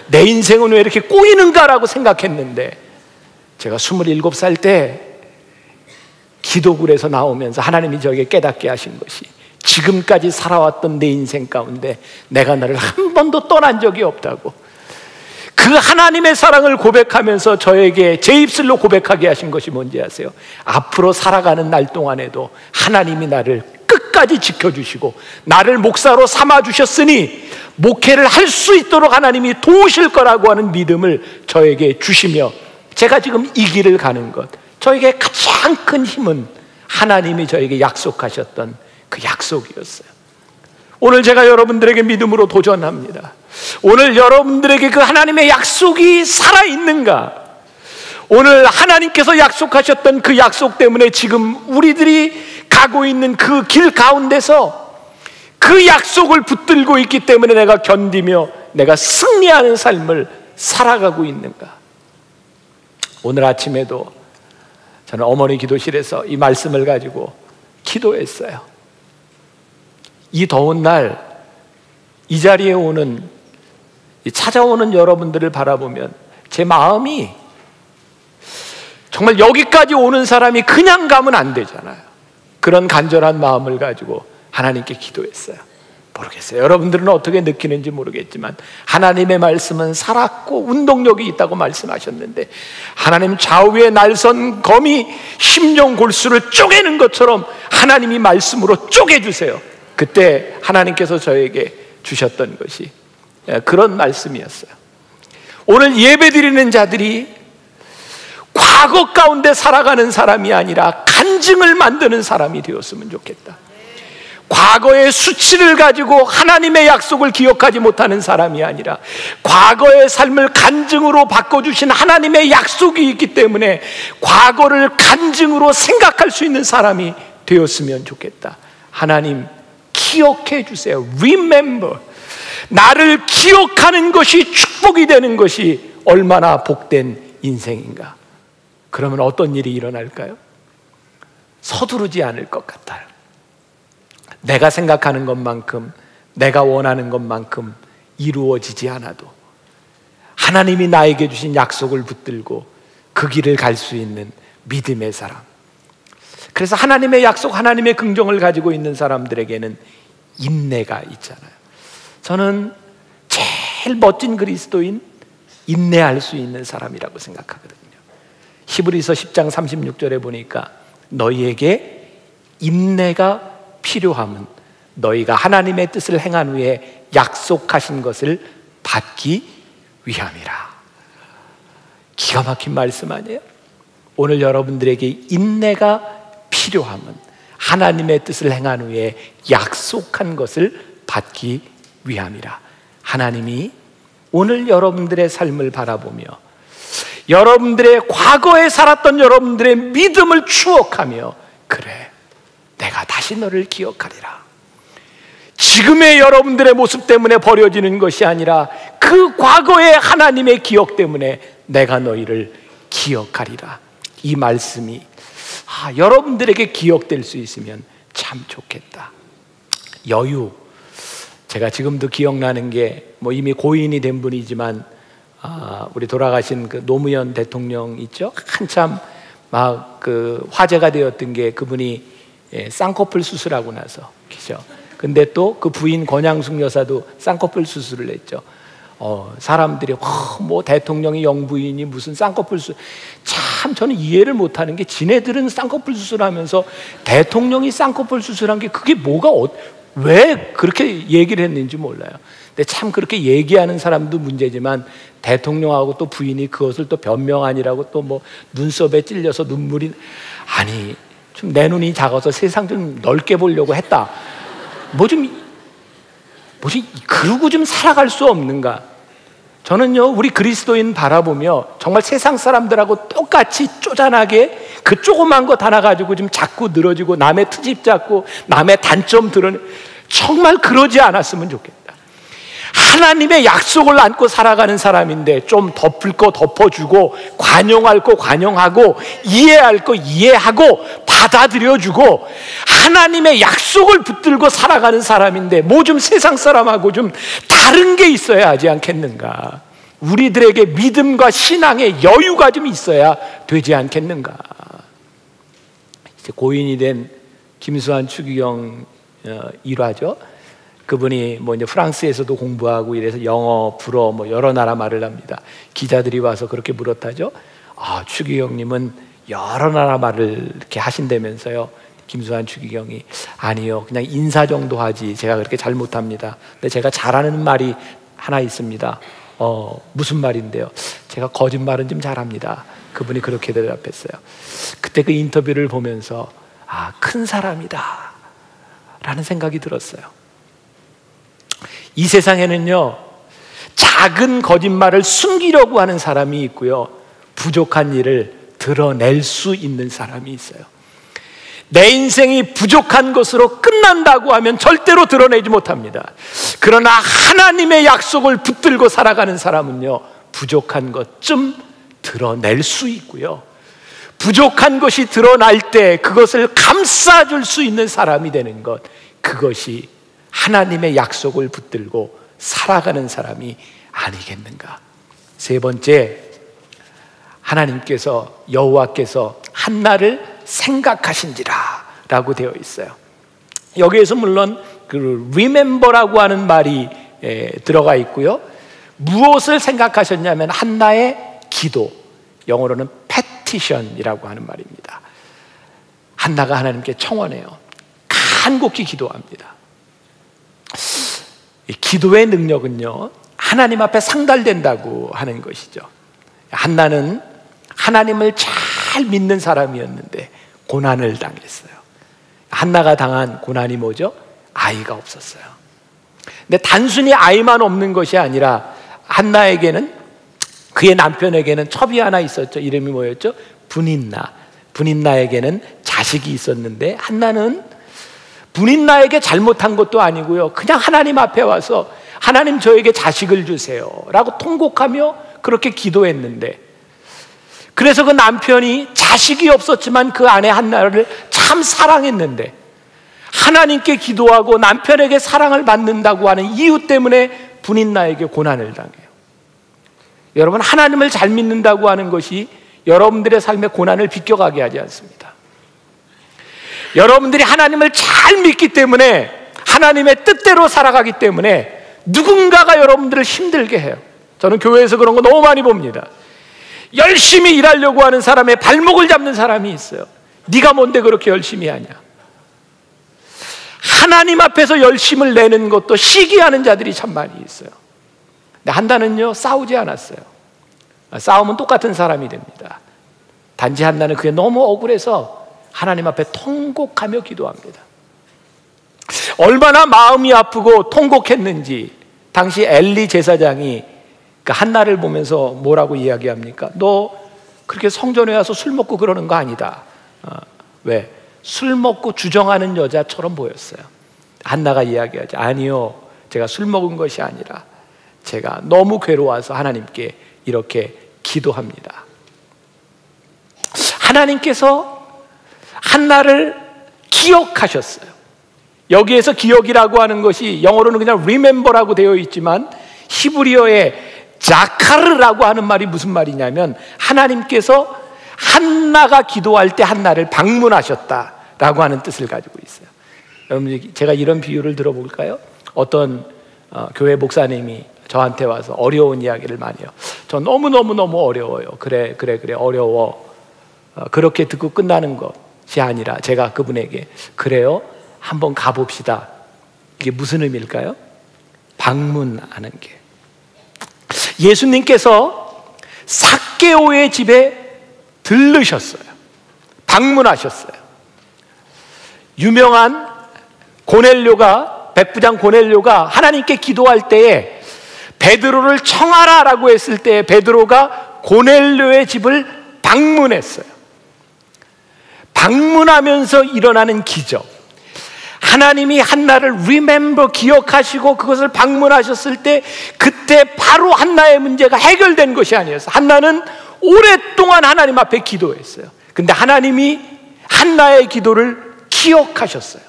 내 인생은 왜 이렇게 꼬이는가라고 생각했는데, 제가 27살 때 기도굴에서 나오면서 하나님이 저에게 깨닫게 하신 것이, 지금까지 살아왔던 내 인생 가운데 내가 너를 한 번도 떠난 적이 없다고, 그 하나님의 사랑을 고백하면서 저에게 제 입술로 고백하게 하신 것이 뭔지 아세요? 앞으로 살아가는 날 동안에도 하나님이 나를 끝까지 지켜주시고 나를 목사로 삼아주셨으니 목회를 할 수 있도록 하나님이 도우실 거라고 하는 믿음을 저에게 주시며, 제가 지금 이 길을 가는 것, 저에게 가장 큰 힘은 하나님이 저에게 약속하셨던 그 약속이었어요. 오늘 제가 여러분들에게 믿음으로 도전합니다. 오늘 여러분들에게 그 하나님의 약속이 살아있는가? 오늘 하나님께서 약속하셨던 그 약속 때문에 지금 우리들이 가고 있는 그 길 가운데서 그 약속을 붙들고 있기 때문에 내가 견디며 내가 승리하는 삶을 살아가고 있는가? 오늘 아침에도 저는 어머니 기도실에서 이 말씀을 가지고 기도했어요. 이 더운 날 이 자리에 오는, 찾아오는 여러분들을 바라보면 제 마음이 정말 여기까지 오는 사람이 그냥 가면 안 되잖아요. 그런 간절한 마음을 가지고 하나님께 기도했어요. 모르겠어요. 여러분들은 어떻게 느끼는지 모르겠지만 하나님의 말씀은 살았고 운동력이 있다고 말씀하셨는데, 하나님 좌우에 날선 검이 심령 골수를 쪼개는 것처럼 하나님이 말씀으로 쪼개주세요. 그때 하나님께서 저에게 주셨던 것이 그런 말씀이었어요. 오늘 예배드리는 자들이 과거 가운데 살아가는 사람이 아니라 간증을 만드는 사람이 되었으면 좋겠다. 과거의 수치를 가지고 하나님의 약속을 기억하지 못하는 사람이 아니라 과거의 삶을 간증으로 바꿔주신 하나님의 약속이 있기 때문에 과거를 간증으로 생각할 수 있는 사람이 되었으면 좋겠다. 하나님, 기억해 주세요. Remember. 나를 기억하는 것이 축복이 되는 것이 얼마나 복된 인생인가. 그러면 어떤 일이 일어날까요? 서두르지 않을 것 같아요. 내가 생각하는 것만큼, 내가 원하는 것만큼 이루어지지 않아도 하나님이 나에게 주신 약속을 붙들고 그 길을 갈 수 있는 믿음의 사람. 그래서 하나님의 약속, 하나님의 긍정을 가지고 있는 사람들에게는 인내가 있잖아요. 저는 제일 멋진 그리스도인, 인내할 수 있는 사람이라고 생각하거든요. 히브리서 10장 36절에 보니까 너희에게 인내가 필요함은 너희가 하나님의 뜻을 행한 후에 약속하신 것을 받기 위함이라. 기가 막힌 말씀 아니에요? 오늘 여러분들에게 인내가 필요함은 하나님의 뜻을 행한 후에 약속한 것을 받기 위함이라. 하나님이 오늘 여러분들의 삶을 바라보며 여러분들의 과거에 살았던 여러분들의 믿음을 추억하며, 그래, 내가 다시 너를 기억하리라. 지금의 여러분들의 모습 때문에 버려지는 것이 아니라 그 과거의 하나님의 기억 때문에 내가 너희를 기억하리라. 이 말씀이 여러분들에게 기억될 수 있으면 참 좋겠다. 여유. 제가 지금도 기억나는 게 이미 고인이 된 분이지만 우리 돌아가신 그 노무현 대통령 있죠? 한참 막 그 화제가 되었던 게 그분이 쌍꺼풀 수술하고 나서, 그죠? 근데 또 그 부인 권양숙 여사도 쌍꺼풀 수술을 했죠. 사람들이 뭐 대통령이 영부인이 무슨 쌍꺼풀 수술, 참 저는 이해를 못하는 게 지네들은 쌍꺼풀 수술하면서 대통령이 쌍꺼풀 수술한 게 그게 뭐가 왜 그렇게 얘기를 했는지 몰라요. 근데 참 그렇게 얘기하는 사람도 문제지만 대통령하고 또 부인이 그것을 또 변명 아니라고 또 뭐 눈썹에 찔려서 눈물이, 아니 좀 내 눈이 작아서 세상 좀 넓게 보려고 했다. 뭐지 그러고 좀 살아갈 수 없는가? 저는요, 우리 그리스도인 바라보며 정말 세상 사람들하고 똑같이 쪼잔하게 그 조그만 것 하나 가지고 좀 자꾸 늘어지고 남의 트집 잡고 남의 단점 드러내, 정말 그러지 않았으면 좋겠다. 하나님의 약속을 안고 살아가는 사람인데 좀 덮을 거 덮어주고 관용할 거 관용하고 이해할 거 이해하고 받아들여주고 하나님의 약속을 붙들고 살아가는 사람인데 뭐 좀 세상 사람하고 좀 다른 게 있어야 하지 않겠는가? 우리들에게 믿음과 신앙의 여유가 좀 있어야 되지 않겠는가? 이제 고인이 된 김수환 추기경 일화죠. 그분이 이제 프랑스에서도 공부하고 이래서 영어, 불어 여러 나라 말을 합니다. 기자들이 와서 그렇게 물었다죠. 추기경님은 여러 나라 말을 이렇게 하신다면서요. 김수환 추기경이 아니요, 그냥 인사 정도 하지 제가 그렇게 잘 못합니다. 근데 제가 잘하는 말이 하나 있습니다. 무슨 말인데요? 제가 거짓말은 좀 잘합니다. 그분이 그렇게 대답했어요. 그때 그 인터뷰를 보면서 큰 사람이다 라는 생각이 들었어요. 이 세상에는요, 작은 거짓말을 숨기려고 하는 사람이 있고요, 부족한 일을 드러낼 수 있는 사람이 있어요. 내 인생이 부족한 것으로 끝난다고 하면 절대로 드러내지 못합니다. 그러나 하나님의 약속을 붙들고 살아가는 사람은요, 부족한 것 좀 드러낼 수 있고요, 부족한 것이 드러날 때 그것을 감싸줄 수 있는 사람이 되는 것, 그것이 하나님의 약속을 붙들고 살아가는 사람이 아니겠는가? 세 번째, 하나님께서, 여호와께서 한나를 생각하신지라 라고 되어 있어요. 여기에서 물론 그 remember라고 하는 말이 들어가 있고요. 무엇을 생각하셨냐면 한나의 기도, 영어로는 petition이라고 하는 말입니다. 한나가 하나님께 청원해요. 간곡히 기도합니다. 이 기도의 능력은요, 하나님 앞에 상달된다고 하는 것이죠. 한나는 하나님을 잘 믿는 사람이었는데 고난을 당했어요. 한나가 당한 고난이 뭐죠? 아이가 없었어요. 근데 단순히 아이만 없는 것이 아니라 한나에게는, 그의 남편에게는 첩이 하나 있었죠. 이름이 뭐였죠? 분인나. 분인나에게는 자식이 있었는데 한나는 분인나에게 잘못한 것도 아니고요, 그냥 하나님 앞에 와서 하나님 저에게 자식을 주세요 라고 통곡하며 그렇게 기도했는데, 그래서 그 남편이 자식이 없었지만 그 아내 한나를 참 사랑했는데 하나님께 기도하고 남편에게 사랑을 받는다고 하는 이유 때문에 분인나에게 고난을 당해요. 여러분, 하나님을 잘 믿는다고 하는 것이 여러분들의 삶에 고난을 비껴가게 하지 않습니다. 여러분들이 하나님을 잘 믿기 때문에, 하나님의 뜻대로 살아가기 때문에 누군가가 여러분들을 힘들게 해요. 저는 교회에서 그런 거 너무 많이 봅니다. 열심히 일하려고 하는 사람의 발목을 잡는 사람이 있어요. 네가 뭔데 그렇게 열심히 하냐. 하나님 앞에서 열심을 내는 것도 시기하는 자들이 참 많이 있어요. 근데 한나는요, 싸우지 않았어요. 싸우면 똑같은 사람이 됩니다. 단지 한나는 그게 너무 억울해서 하나님 앞에 통곡하며 기도합니다. 얼마나 마음이 아프고 통곡했는지 당시 엘리 제사장이 그 한나를 보면서 뭐라고 이야기합니까? 너 그렇게 성전에 와서 술 먹고 그러는 거 아니다. 왜? 술 먹고 주정하는 여자처럼 보였어요. 한나가 이야기하죠. 아니요, 제가 술 먹은 것이 아니라 제가 너무 괴로워서 하나님께 이렇게 기도합니다. 하나님께서 한나를 기억하셨어요. 여기에서 기억이라고 하는 것이 영어로는 그냥 remember라고 되어 있지만 히브리어의 자카르라고 하는 말이 무슨 말이냐면, 하나님께서 한나가 기도할 때 한나를 방문하셨다라고 하는 뜻을 가지고 있어요. 여러분, 제가 이런 비유를 들어볼까요? 어떤 교회 목사님이 저한테 와서 어려운 이야기를 많이 해요. 저 너무 어려워요. 그래 어려워. 그렇게 듣고 끝나는 것이 아니라 제가 그분에게, 그래요? 한번 가봅시다. 이게 무슨 의미일까요? 방문하는 게. 예수님께서 삭개오의 집에 들르셨어요. 방문하셨어요. 유명한 고넬료가, 백부장 고넬료가 하나님께 기도할 때에 베드로를 청하라라고 했을 때 베드로가 고넬료의 집을 방문했어요. 방문하면서 일어나는 기적, 하나님이 한나를 remember, 기억하시고 그것을 방문하셨을 때 그때 바로 한나의 문제가 해결된 것이 아니었어요. 한나는 오랫동안 하나님 앞에 기도했어요. 근데 하나님이 한나의 기도를 기억하셨어요.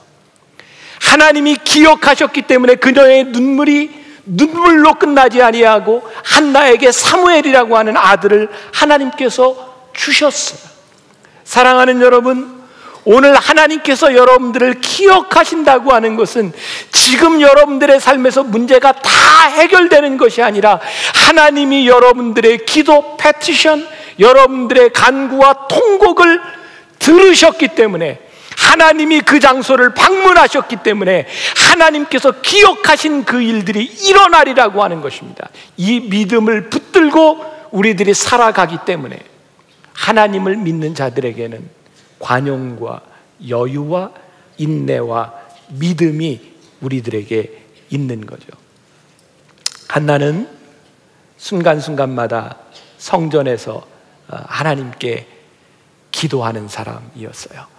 하나님이 기억하셨기 때문에 그녀의 눈물이 눈물로 끝나지 아니하고 한나에게 사무엘이라고 하는 아들을 하나님께서 주셨어요. 사랑하는 여러분, 오늘 하나님께서 여러분들을 기억하신다고 하는 것은 지금 여러분들의 삶에서 문제가 다 해결되는 것이 아니라 하나님이 여러분들의 기도 패티션, 여러분들의 간구와 통곡을 들으셨기 때문에, 하나님이 그 장소를 방문하셨기 때문에 하나님께서 기억하신 그 일들이 일어나리라고 하는 것입니다. 이 믿음을 붙들고 우리들이 살아가기 때문에 하나님을 믿는 자들에게는 관용과 여유와 인내와 믿음이 우리들에게 있는 거죠. 한나는 순간순간마다 성전에서 하나님께 기도하는 사람이었어요.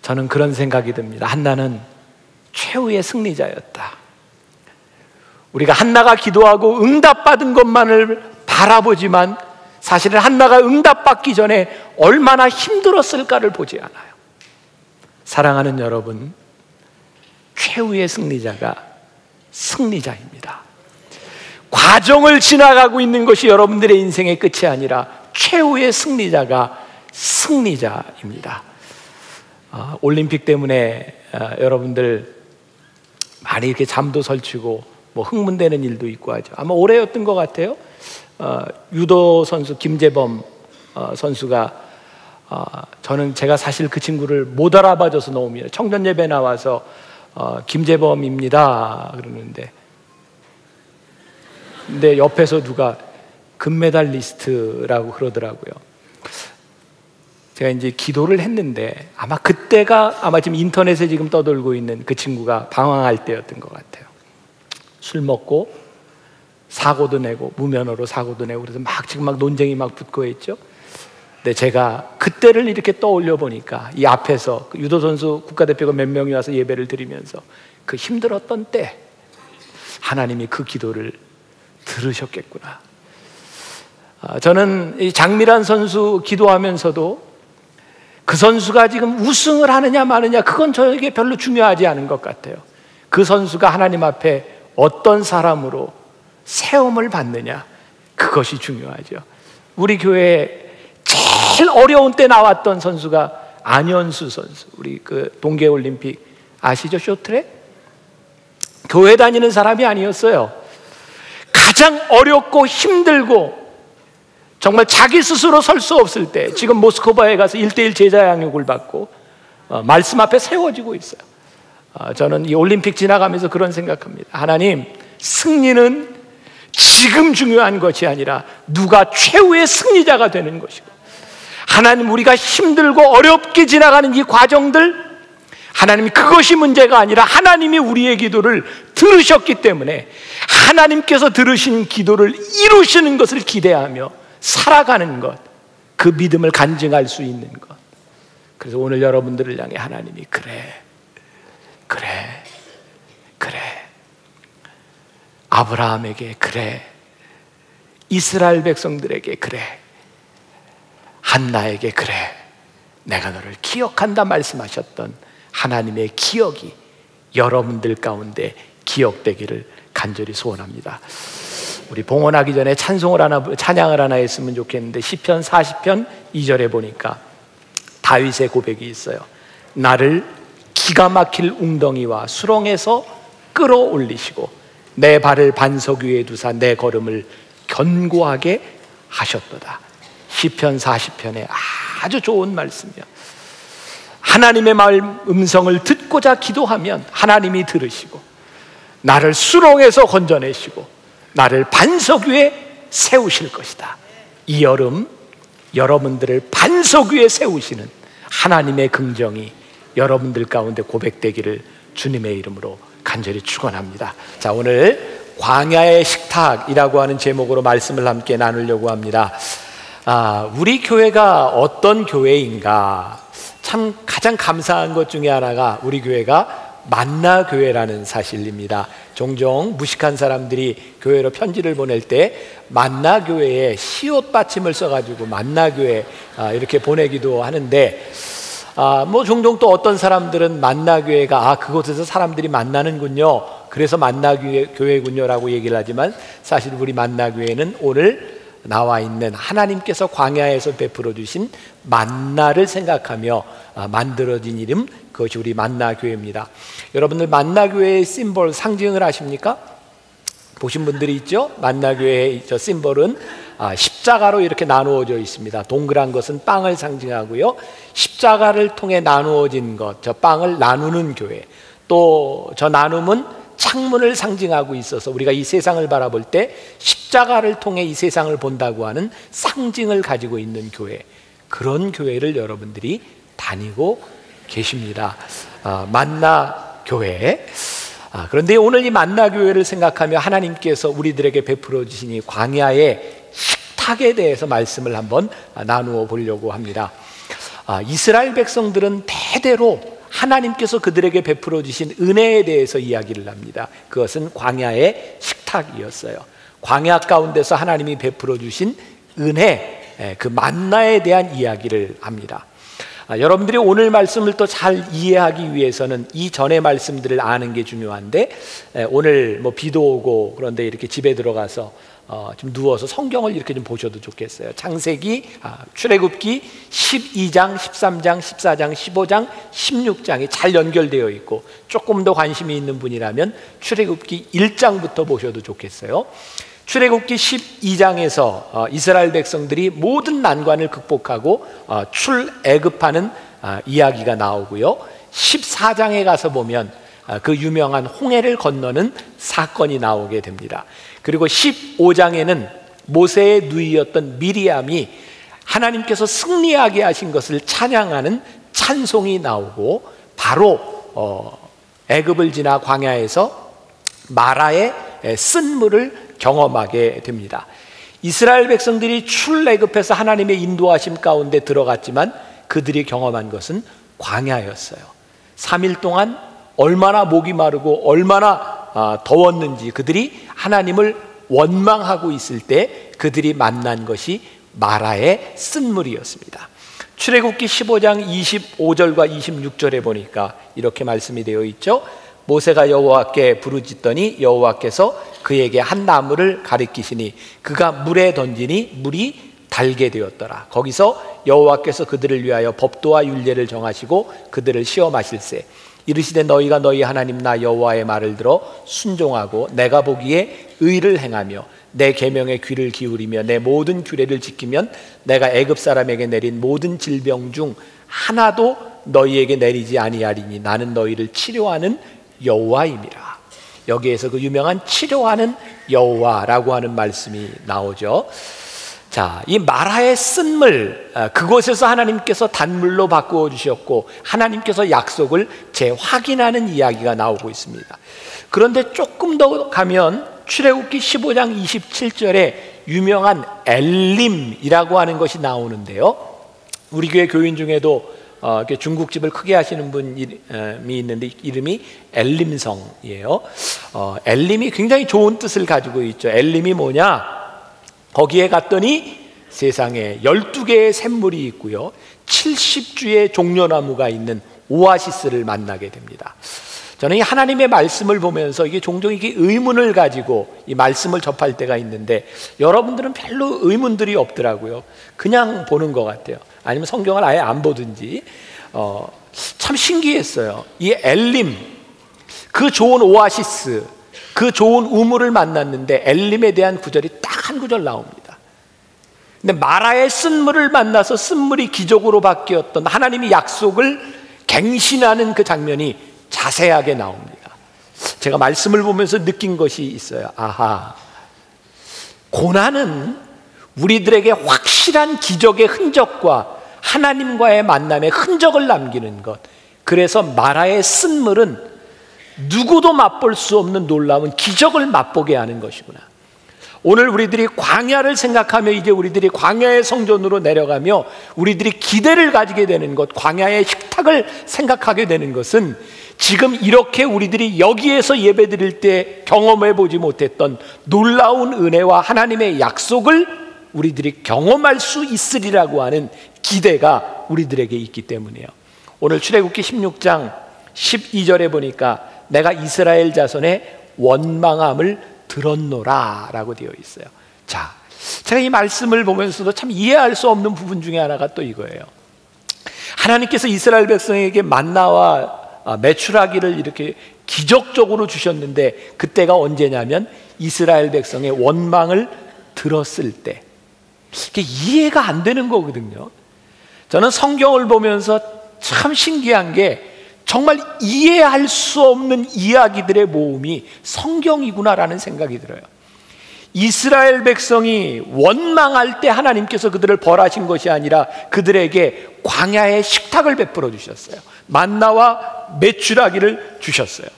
저는 그런 생각이 듭니다. 한나는 최후의 승리자였다. 우리가 한나가 기도하고 응답받은 것만을 바라보지만 사실은 한나가 응답받기 전에 얼마나 힘들었을까를 보지 않아요. 사랑하는 여러분, 최후의 승리자가 승리자입니다. 과정을 지나가고 있는 것이 여러분들의 인생의 끝이 아니라 최후의 승리자가 승리자입니다. 올림픽 때문에 여러분들 많이 이렇게 잠도 설치고 뭐 흥분되는 일도 있고 하죠. 아마 올해였던 것 같아요. 유도 선수 김재범 선수가 제가 사실 그 친구를 못 알아봐줘서 너무 미안해요. 청년 예배 나와서 김재범입니다 그러는데, 근데 옆에서 누가 금메달리스트라고 그러더라고요. 제가 이제 기도를 했는데 아마 그때가 지금 인터넷에 지금 떠돌고 있는 그 친구가 방황할 때였던 것 같아요. 술 먹고 사고도 내고 무면허로 사고도 내고 그래서 지금 논쟁이 붙고 있죠. 근데 제가 그때를 이렇게 떠올려 보니까 이 앞에서 그 유도 선수 국가대표가 몇 명이 와서 예배를 드리면서 그 힘들었던 때 하나님이 그 기도를 들으셨겠구나. 저는 이 장미란 선수 기도하면서도 그 선수가 지금 우승을 하느냐 마느냐 그건 저에게 별로 중요하지 않은 것 같아요. 그 선수가 하나님 앞에 어떤 사람으로 세움을 받느냐, 그것이 중요하죠. 우리 교회에 제일 어려운 때 나왔던 선수가 안현수 선수, 우리 그 동계올림픽 아시죠? 쇼트랙? 교회 다니는 사람이 아니었어요. 가장 어렵고 힘들고 정말 자기 스스로 설 수 없을 때 지금 모스크바에 가서 1:1 제자 양육을 받고 말씀 앞에 세워지고 있어요. 저는 이 올림픽 지나가면서 그런 생각합니다. 하나님, 승리는 지금 중요한 것이 아니라 누가 최후의 승리자가 되는 것이고, 하나님, 우리가 힘들고 어렵게 지나가는 이 과정들, 하나님, 그것이 문제가 아니라 하나님이 우리의 기도를 들으셨기 때문에 하나님께서 들으신 기도를 이루시는 것을 기대하며 살아가는 것, 그 믿음을 간증할 수 있는 것. 그래서 오늘 여러분들을 향해 하나님이 그래 아브라함에게 그래, 이스라엘 백성들에게 그래, 한나에게 그래, 내가 너를 기억한다 말씀하셨던 하나님의 기억이 여러분들 가운데 기억되기를 간절히 소원합니다. 우리 봉헌하기 전에 찬양을 하나 했으면 좋겠는데, 시편 40편 2절에 보니까 다윗의 고백이 있어요. 나를 기가 막힐 웅덩이와 수렁에서 끌어올리시고 내 발을 반석 위에 두사 내 걸음을 견고하게 하셨도다. 시편 40편에 아주 좋은 말씀이요. 하나님의 음성을 듣고자 기도하면 하나님이 들으시고 나를 수렁에서 건져내시고 나를 반석 위에 세우실 것이다. 이 여름 여러분들을 반석 위에 세우시는 하나님의 긍정이 여러분들 가운데 고백되기를 주님의 이름으로 간절히 축원합니다. 자, 오늘 광야의 식탁이라고 하는 제목으로 말씀을 함께 나누려고 합니다. 우리 교회가 어떤 교회인가? 참 가장 감사한 것 중에 하나가 우리 교회가 만나 교회라는 사실입니다. 종종 무식한 사람들이 교회로 편지를 보낼 때 만나 교회에 시옷 받침을 써가지고 만나 교회 이렇게 보내기도 하는데, 뭐 종종 또 어떤 사람들은 만나 교회가 그곳에서 사람들이 만나는군요, 그래서 만나 교회군요 라고 얘기를 하지만, 사실 우리 만나 교회는 오늘 나와 있는 하나님께서 광야에서 베풀어 주신 만나를 생각하며 만들어진 이름, 그것이 우리 만나 교회입니다. 여러분들 만나 교회의 심볼 상징을 아십니까? 보신 분들이 있죠? 만나 교회의 저 심볼은 십자가로 이렇게 나누어져 있습니다. 동그란 것은 빵을 상징하고요, 십자가를 통해 나누어진 것, 저 빵을 나누는 교회, 또 저 나눔은 창문을 상징하고 있어서 우리가 이 세상을 바라볼 때 십자가를 통해 이 세상을 본다고 하는 상징을 가지고 있는 교회, 그런 교회를 여러분들이 다니고 계십니다. 만나 교회. 그런데 오늘 이 만나 교회를 생각하며 하나님께서 우리들에게 베풀어 주신 이 광야의 식탁에 대해서 말씀을 한번 나누어 보려고 합니다. 이스라엘 백성들은 대대로 하나님께서 그들에게 베풀어 주신 은혜에 대해서 이야기를 합니다. 그것은 광야의 식탁이었어요. 광야 가운데서 하나님이 베풀어 주신 은혜, 그 만나에 대한 이야기를 합니다. 여러분들이 오늘 말씀을 또 잘 이해하기 위해서는 이 전의 말씀들을 아는 게 중요한데, 오늘 뭐 비도 오고 그런데 이렇게 집에 들어가서 좀 누워서 성경을 이렇게 좀 보셔도 좋겠어요. 출애굽기 12장, 13장, 14장, 15장, 16장이 잘 연결되어 있고, 조금 더 관심이 있는 분이라면 출애굽기 1장부터 보셔도 좋겠어요. 출애굽기 12장에서 이스라엘 백성들이 모든 난관을 극복하고 출애굽하는 이야기가 나오고요. 14장에 가서 보면 그 유명한 홍해를 건너는 사건이 나오게 됩니다. 그리고 15장에는 모세의 누이였던 미리암이 하나님께서 승리하게 하신 것을 찬양하는 찬송이 나오고, 바로 애굽을 지나 광야에서 마라의 쓴물을 경험하게 됩니다. 이스라엘 백성들이 출애굽해서 하나님의 인도하심 가운데 들어갔지만 그들이 경험한 것은 광야였어요. 3일 동안 얼마나 목이 마르고 얼마나 더웠는지, 그들이 하나님을 원망하고 있을 때 그들이 만난 것이 마라의 쓴물이었습니다. 출애굽기 15장 25절과 26절에 보니까 이렇게 말씀이 되어 있죠. 모세가 여호와께 부르짖더니 여호와께서 그에게 한 나무를 가리키시니 그가 물에 던지니 물이 달게 되었더라. 거기서 여호와께서 그들을 위하여 법도와 율례를 정하시고 그들을 시험하실세. 이르시되 너희가 너희 하나님 나 여호와의 말을 들어 순종하고 내가 보기에 의를 행하며 내 계명에 귀를 기울이며 내 모든 규례를 지키면 내가 애굽 사람에게 내린 모든 질병 중 하나도 너희에게 내리지 아니하리니 나는 너희를 치료하는 여호와임이라. 여기에서 그 유명한 치료하는 여호와라고 하는 말씀이 나오죠. 자, 이 마라의 쓴물, 그곳에서 하나님께서 단물로 바꾸어 주셨고 하나님께서 약속을 재확인하는 이야기가 나오고 있습니다. 그런데 조금 더 가면 출애굽기 15장 27절에 유명한 엘림이라고 하는 것이 나오는데요. 우리 교회 교인 중에도 중국집을 크게 하시는 분이 있는데 이름이 엘림성이에요. 엘림이 굉장히 좋은 뜻을 가지고 있죠. 엘림이 뭐냐? 거기에 갔더니 세상에 12개의 샘물이 있고요, 70주의 종려나무가 있는 오아시스를 만나게 됩니다. 저는 이 하나님의 말씀을 보면서 이게 종종 이게 의문을 가지고 이 말씀을 접할 때가 있는데, 여러분들은 별로 의문들이 없더라고요. 그냥 보는 것 같아요. 아니면 성경을 아예 안 보든지. 참 신기했어요. 이 엘림, 그 좋은 오아시스, 그 좋은 우물을 만났는데 엘림에 대한 구절이 딱 한 구절 나옵니다. 근데 마라의 쓴물을 만나서 쓴물이 기적으로 바뀌었던 하나님이 약속을 갱신하는 그 장면이 자세하게 나옵니다. 제가 말씀을 보면서 느낀 것이 있어요. 아하, 고난은 우리들에게 확실한 기적의 흔적과 하나님과의 만남의 흔적을 남기는 것. 그래서 마라의 쓴물은 누구도 맛볼 수 없는 놀라운 기적을 맛보게 하는 것이구나. 오늘 우리들이 광야를 생각하며 이제 우리들이 광야의 성전으로 내려가며 우리들이 기대를 가지게 되는 것, 광야의 식탁을 생각하게 되는 것은 지금 이렇게 우리들이 여기에서 예배드릴 때 경험해 보지 못했던 놀라운 은혜와 하나님의 약속을 우리들이 경험할 수 있으리라고 하는 기대가 우리들에게 있기 때문이에요. 오늘 출애굽기 16장 12절에 보니까 내가 이스라엘 자손의 원망함을 들었노라 라고 되어 있어요. 자, 제가 이 말씀을 보면서도 참 이해할 수 없는 부분 중에 하나가 또 이거예요. 하나님께서 이스라엘 백성에게 만나와 메추라기를 이렇게 기적적으로 주셨는데 그때가 언제냐면 이스라엘 백성의 원망을 들었을 때. 이게 이해가 안 되는 거거든요. 저는 성경을 보면서 참 신기한 게 정말 이해할 수 없는 이야기들의 모음이 성경이구나라는 생각이 들어요. 이스라엘 백성이 원망할 때 하나님께서 그들을 벌하신 것이 아니라 그들에게 광야의 식탁을 베풀어 주셨어요. 만나와 메추라기를 주셨어요.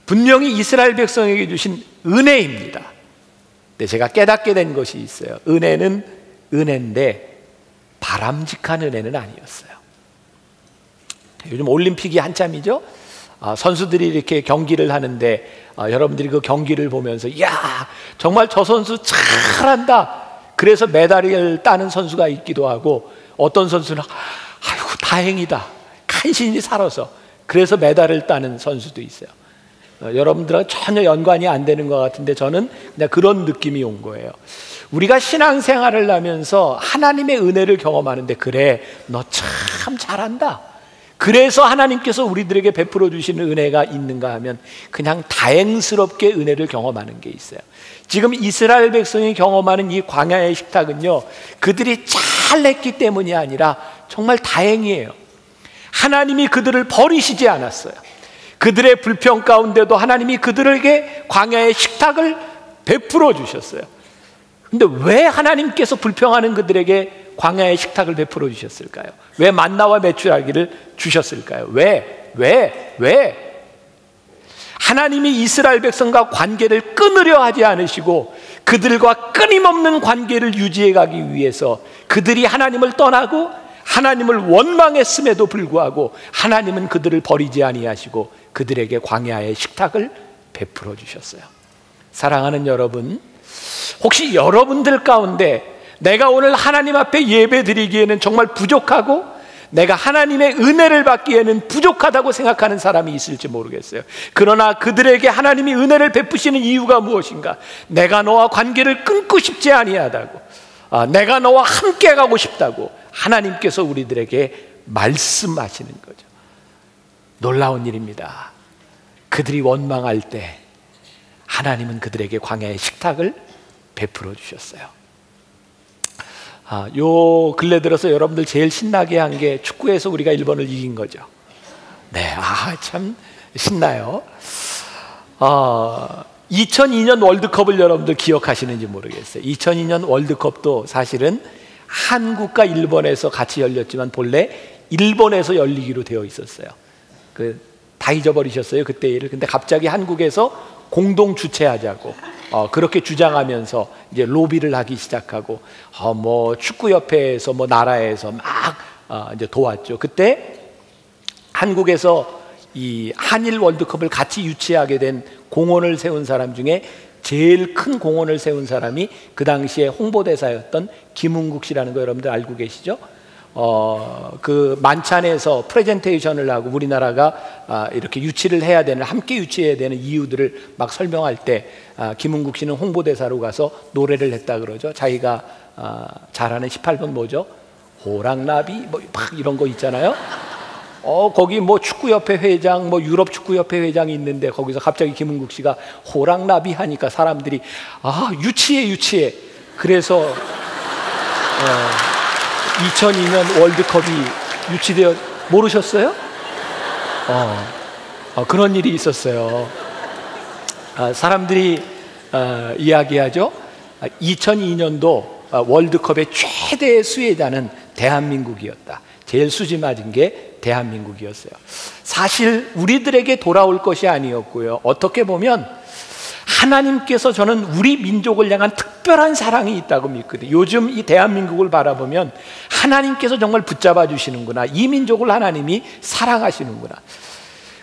분명히 이스라엘 백성에게 주신 은혜입니다. 근데 제가 깨닫게 된 것이 있어요. 은혜는 은혜인데 바람직한 은혜는 아니었어요. 요즘 올림픽이 한참이죠. 선수들이 이렇게 경기를 하는데 여러분들이 그 경기를 보면서 이야 정말 저 선수 잘한다, 그래서 메달을 따는 선수가 있기도 하고, 어떤 선수는 아이고 다행이다, 간신히 살아서 그래서 메달을 따는 선수도 있어요. 여러분들하고 전혀 연관이 안 되는 것 같은데 저는 그냥 그런 느낌이 온 거예요. 우리가 신앙생활을 하면서 하나님의 은혜를 경험하는데, 그래, 너 참 잘한다, 그래서 하나님께서 우리들에게 베풀어 주시는 은혜가 있는가 하면 그냥 다행스럽게 은혜를 경험하는 게 있어요. 지금 이스라엘 백성이 경험하는 이 광야의 식탁은요, 그들이 잘했기 때문이 아니라 정말 다행이에요. 하나님이 그들을 버리시지 않았어요. 그들의 불평 가운데도 하나님이 그들에게 광야의 식탁을 베풀어 주셨어요. 근데 왜 하나님께서 불평하는 그들에게 광야의 식탁을 베풀어 주셨을까요? 왜 만나와 메추라기를 주셨을까요? 왜? 하나님이 이스라엘 백성과 관계를 끊으려 하지 않으시고 그들과 끊임없는 관계를 유지해 가기 위해서 그들이 하나님을 떠나고 하나님을 원망했음에도 불구하고 하나님은 그들을 버리지 아니하시고 그들에게 광야의 식탁을 베풀어 주셨어요. 사랑하는 여러분, 혹시 여러분들 가운데 내가 오늘 하나님 앞에 예배 드리기에는 정말 부족하고 내가 하나님의 은혜를 받기에는 부족하다고 생각하는 사람이 있을지 모르겠어요. 그러나 그들에게 하나님이 은혜를 베푸시는 이유가 무엇인가? 내가 너와 관계를 끊고 싶지 아니하다고, 내가 너와 함께 가고 싶다고 하나님께서 우리들에게 말씀하시는 거죠. 놀라운 일입니다. 그들이 원망할 때 하나님은 그들에게 광야의 식탁을 베풀어 주셨어요. 요 근래 들어서 여러분들 제일 신나게 한 게 축구에서 우리가 일본을 이긴 거죠. 네, 참 신나요. 2002년 월드컵을 여러분들 기억하시는지 모르겠어요. 2002년 월드컵도 사실은 한국과 일본에서 같이 열렸지만 본래 일본에서 열리기로 되어 있었어요. 다 잊어버리셨어요, 그때 일을. 근데 갑자기 한국에서 공동 주최하자고 그렇게 주장하면서 이제 로비를 하기 시작하고 뭐 축구협회에서 뭐 나라에서 막 이제 도왔죠. 그때 한국에서 이 한일 월드컵을 같이 유치하게 된 공헌을 세운 사람 중에 제일 큰 공헌을 세운 사람이 그 당시에 홍보대사였던 김은국 씨라는 거 여러분들 알고 계시죠? 그 만찬에서 프레젠테이션을 하고 우리나라가 이렇게 유치를 해야 되는, 함께 유치해야 되는 이유들을 막 설명할 때 김은국 씨는 홍보대사로 가서 노래를 했다 그러죠. 자기가 잘하는 18번 뭐죠? 호랑나비 뭐 막 이런 거 있잖아요. 거기 뭐 축구협회 회장, 뭐 유럽 축구협회 회장이 있는데 거기서 갑자기 김은국 씨가 호랑나비 하니까 사람들이 유치해. 그래서 2002년 월드컵이 유치되어, 모르셨어요? 그런 일이 있었어요. 사람들이 이야기하죠. 2002년도 월드컵의 최대 수혜자는 대한민국이었다. 제일 수지 맞은 게 대한민국이었어요. 사실 우리들에게 돌아올 것이 아니었고요. 어떻게 보면 하나님께서, 저는 우리 민족을 향한 특별한 사랑이 있다고 믿거든요. 요즘 이 대한민국을 바라보면 하나님께서 정말 붙잡아 주시는구나, 이 민족을 하나님이 사랑하시는구나.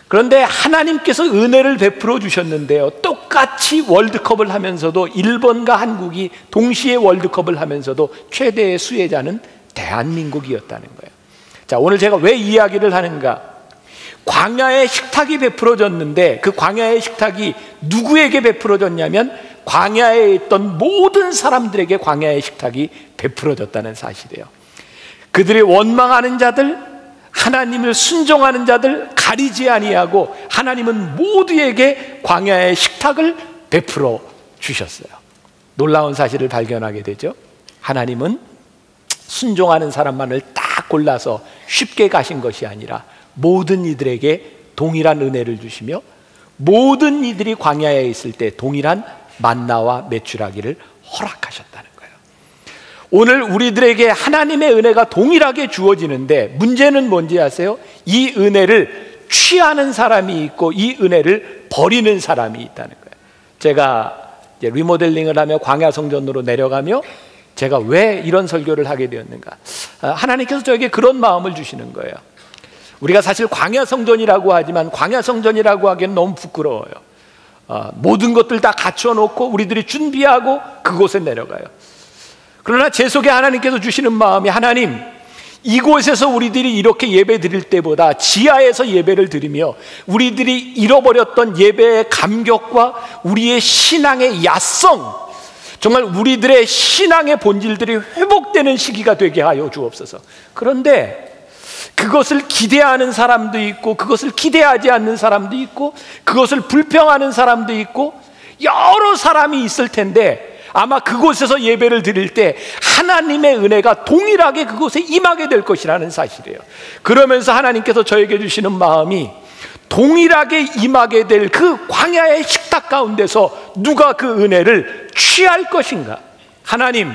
그런데 하나님께서 은혜를 베풀어 주셨는데요, 똑같이 월드컵을 하면서도 일본과 한국이 동시에 월드컵을 하면서도 최대의 수혜자는 대한민국이었다는 거예요. 자, 오늘 제가 왜 이야기를 하는가? 광야의 식탁이 베풀어졌는데 그 광야의 식탁이 누구에게 베풀어졌냐면 광야에 있던 모든 사람들에게 광야의 식탁이 베풀어졌다는 사실이에요. 그들이 원망하는 자들, 하나님을 순종하는 자들 가리지 아니하고 하나님은 모두에게 광야의 식탁을 베풀어 주셨어요. 놀라운 사실을 발견하게 되죠. 하나님은 순종하는 사람만을 딱 골라서 쉽게 가신 것이 아니라 모든 이들에게 동일한 은혜를 주시며 모든 이들이 광야에 있을 때 동일한 만나와 메추라기를 허락하셨다는 거예요. 오늘 우리들에게 하나님의 은혜가 동일하게 주어지는데 문제는 뭔지 아세요? 이 은혜를 취하는 사람이 있고 이 은혜를 버리는 사람이 있다는 거예요. 제가 이제 리모델링을 하며 광야 성전으로 내려가며 제가 왜 이런 설교를 하게 되었는가? 하나님께서 저에게 그런 마음을 주시는 거예요. 우리가 사실 광야 성전이라고 하지만 광야 성전이라고 하기엔 너무 부끄러워요. 모든 것들 다 갖춰놓고 우리들이 준비하고 그곳에 내려가요. 그러나 제 속에 하나님께서 주시는 마음이, 하나님, 이곳에서 우리들이 이렇게 예배 드릴 때보다 지하에서 예배를 드리며 우리들이 잃어버렸던 예배의 감격과 우리의 신앙의 야성, 정말 우리들의 신앙의 본질들이 회복되는 시기가 되게 하여 주옵소서. 그런데 그것을 기대하는 사람도 있고 그것을 기대하지 않는 사람도 있고 그것을 불평하는 사람도 있고 여러 사람이 있을 텐데, 아마 그곳에서 예배를 드릴 때 하나님의 은혜가 동일하게 그곳에 임하게 될 것이라는 사실이에요. 그러면서 하나님께서 저에게 주시는 마음이, 동일하게 임하게 될 그 광야의 식탁 가운데서 누가 그 은혜를 취할 것인가? 하나님,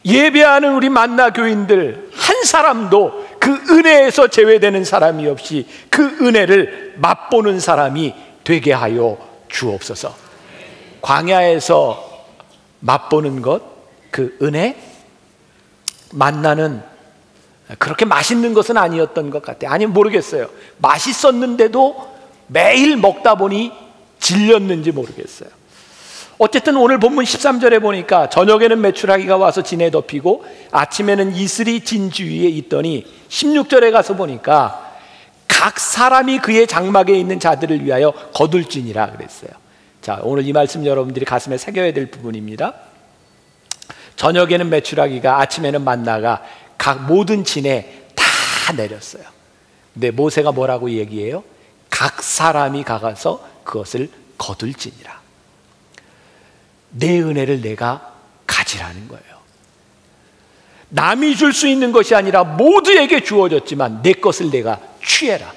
예배하는 우리 만나 교인들 한 사람도 그 은혜에서 제외되는 사람이 없이 그 은혜를 맛보는 사람이 되게 하여 주옵소서. 광야에서 맛보는 것, 그 은혜, 만나는 그렇게 맛있는 것은 아니었던 것 같아요. 아니면 모르겠어요. 맛있었는데도 매일 먹다 보니 질렸는지 모르겠어요. 어쨌든 오늘 본문 13절에 보니까 저녁에는 메추라기가 와서 진에 덮이고 아침에는 이슬이 진 주위에 있더니 16절에 가서 보니까 각 사람이 그의 장막에 있는 자들을 위하여 거둘지니라 그랬어요. 자, 오늘 이 말씀 여러분들이 가슴에 새겨야 될 부분입니다. 저녁에는 메추라기가, 아침에는 만나가 각 모든 진에 다 내렸어요. 근데 모세가 뭐라고 얘기해요? 각 사람이 가서 그것을 거둘지니라. 내 은혜를 내가 가지라는 거예요. 남이 줄 수 있는 것이 아니라 모두에게 주어졌지만 내 것을 내가 취해라.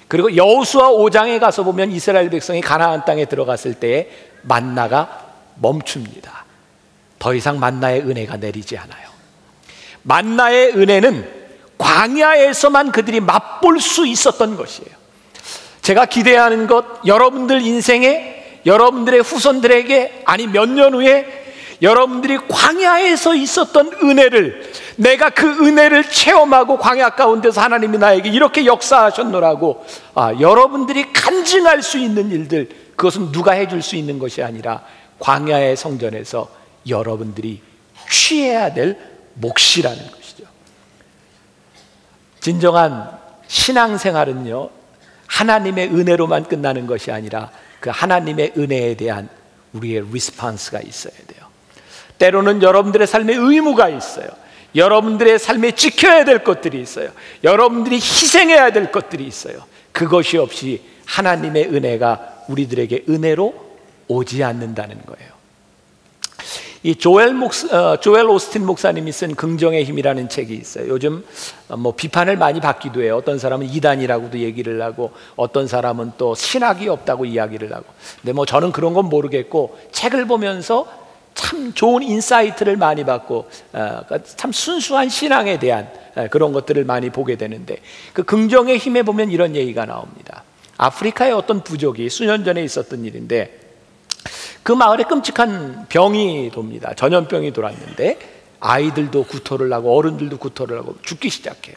그리고 여호수아 5장에 가서 보면 이스라엘 백성이 가나안 땅에 들어갔을 때에 만나가 멈춥니다. 더 이상 만나의 은혜가 내리지 않아요. 만나의 은혜는 광야에서만 그들이 맛볼 수 있었던 것이에요. 제가 기대하는 것, 여러분들 인생에, 여러분들의 후손들에게, 아니 몇 년 후에 여러분들이 광야에서 있었던 은혜를, 내가 그 은혜를 체험하고 광야 가운데서 하나님이 나에게 이렇게 역사하셨노라고 여러분들이 간증할 수 있는 일들, 그것은 누가 해줄 수 있는 것이 아니라 광야의 성전에서 여러분들이 취해야 될 몫이라는 것이죠. 진정한 신앙생활은요, 하나님의 은혜로만 끝나는 것이 아니라 그 하나님의 은혜에 대한 우리의 리스폰스가 있어야 돼요. 때로는 여러분들의 삶에 의무가 있어요. 여러분들의 삶에 지켜야 될 것들이 있어요. 여러분들이 희생해야 될 것들이 있어요. 그것이 없이 하나님의 은혜가 우리들에게 은혜로 오지 않는다는 거예요. 이 조엘 오스틴 목사님이 쓴 긍정의 힘이라는 책이 있어요. 요즘 비판을 많이 받기도 해요. 어떤 사람은 이단이라고도 얘기를 하고, 어떤 사람은 또 신학이 없다고 이야기를 하고. 근데 저는 그런 건 모르겠고, 책을 보면서 참 좋은 인사이트를 많이 받고 참 순수한 신앙에 대한 그런 것들을 많이 보게 되는데, 그 긍정의 힘에 보면 이런 얘기가 나옵니다. 아프리카의 어떤 부족이 수년 전에 있었던 일인데, 그 마을에 끔찍한 병이 돕니다. 전염병이 돌았는데 아이들도 구토를 하고 어른들도 구토를 하고 죽기 시작해요.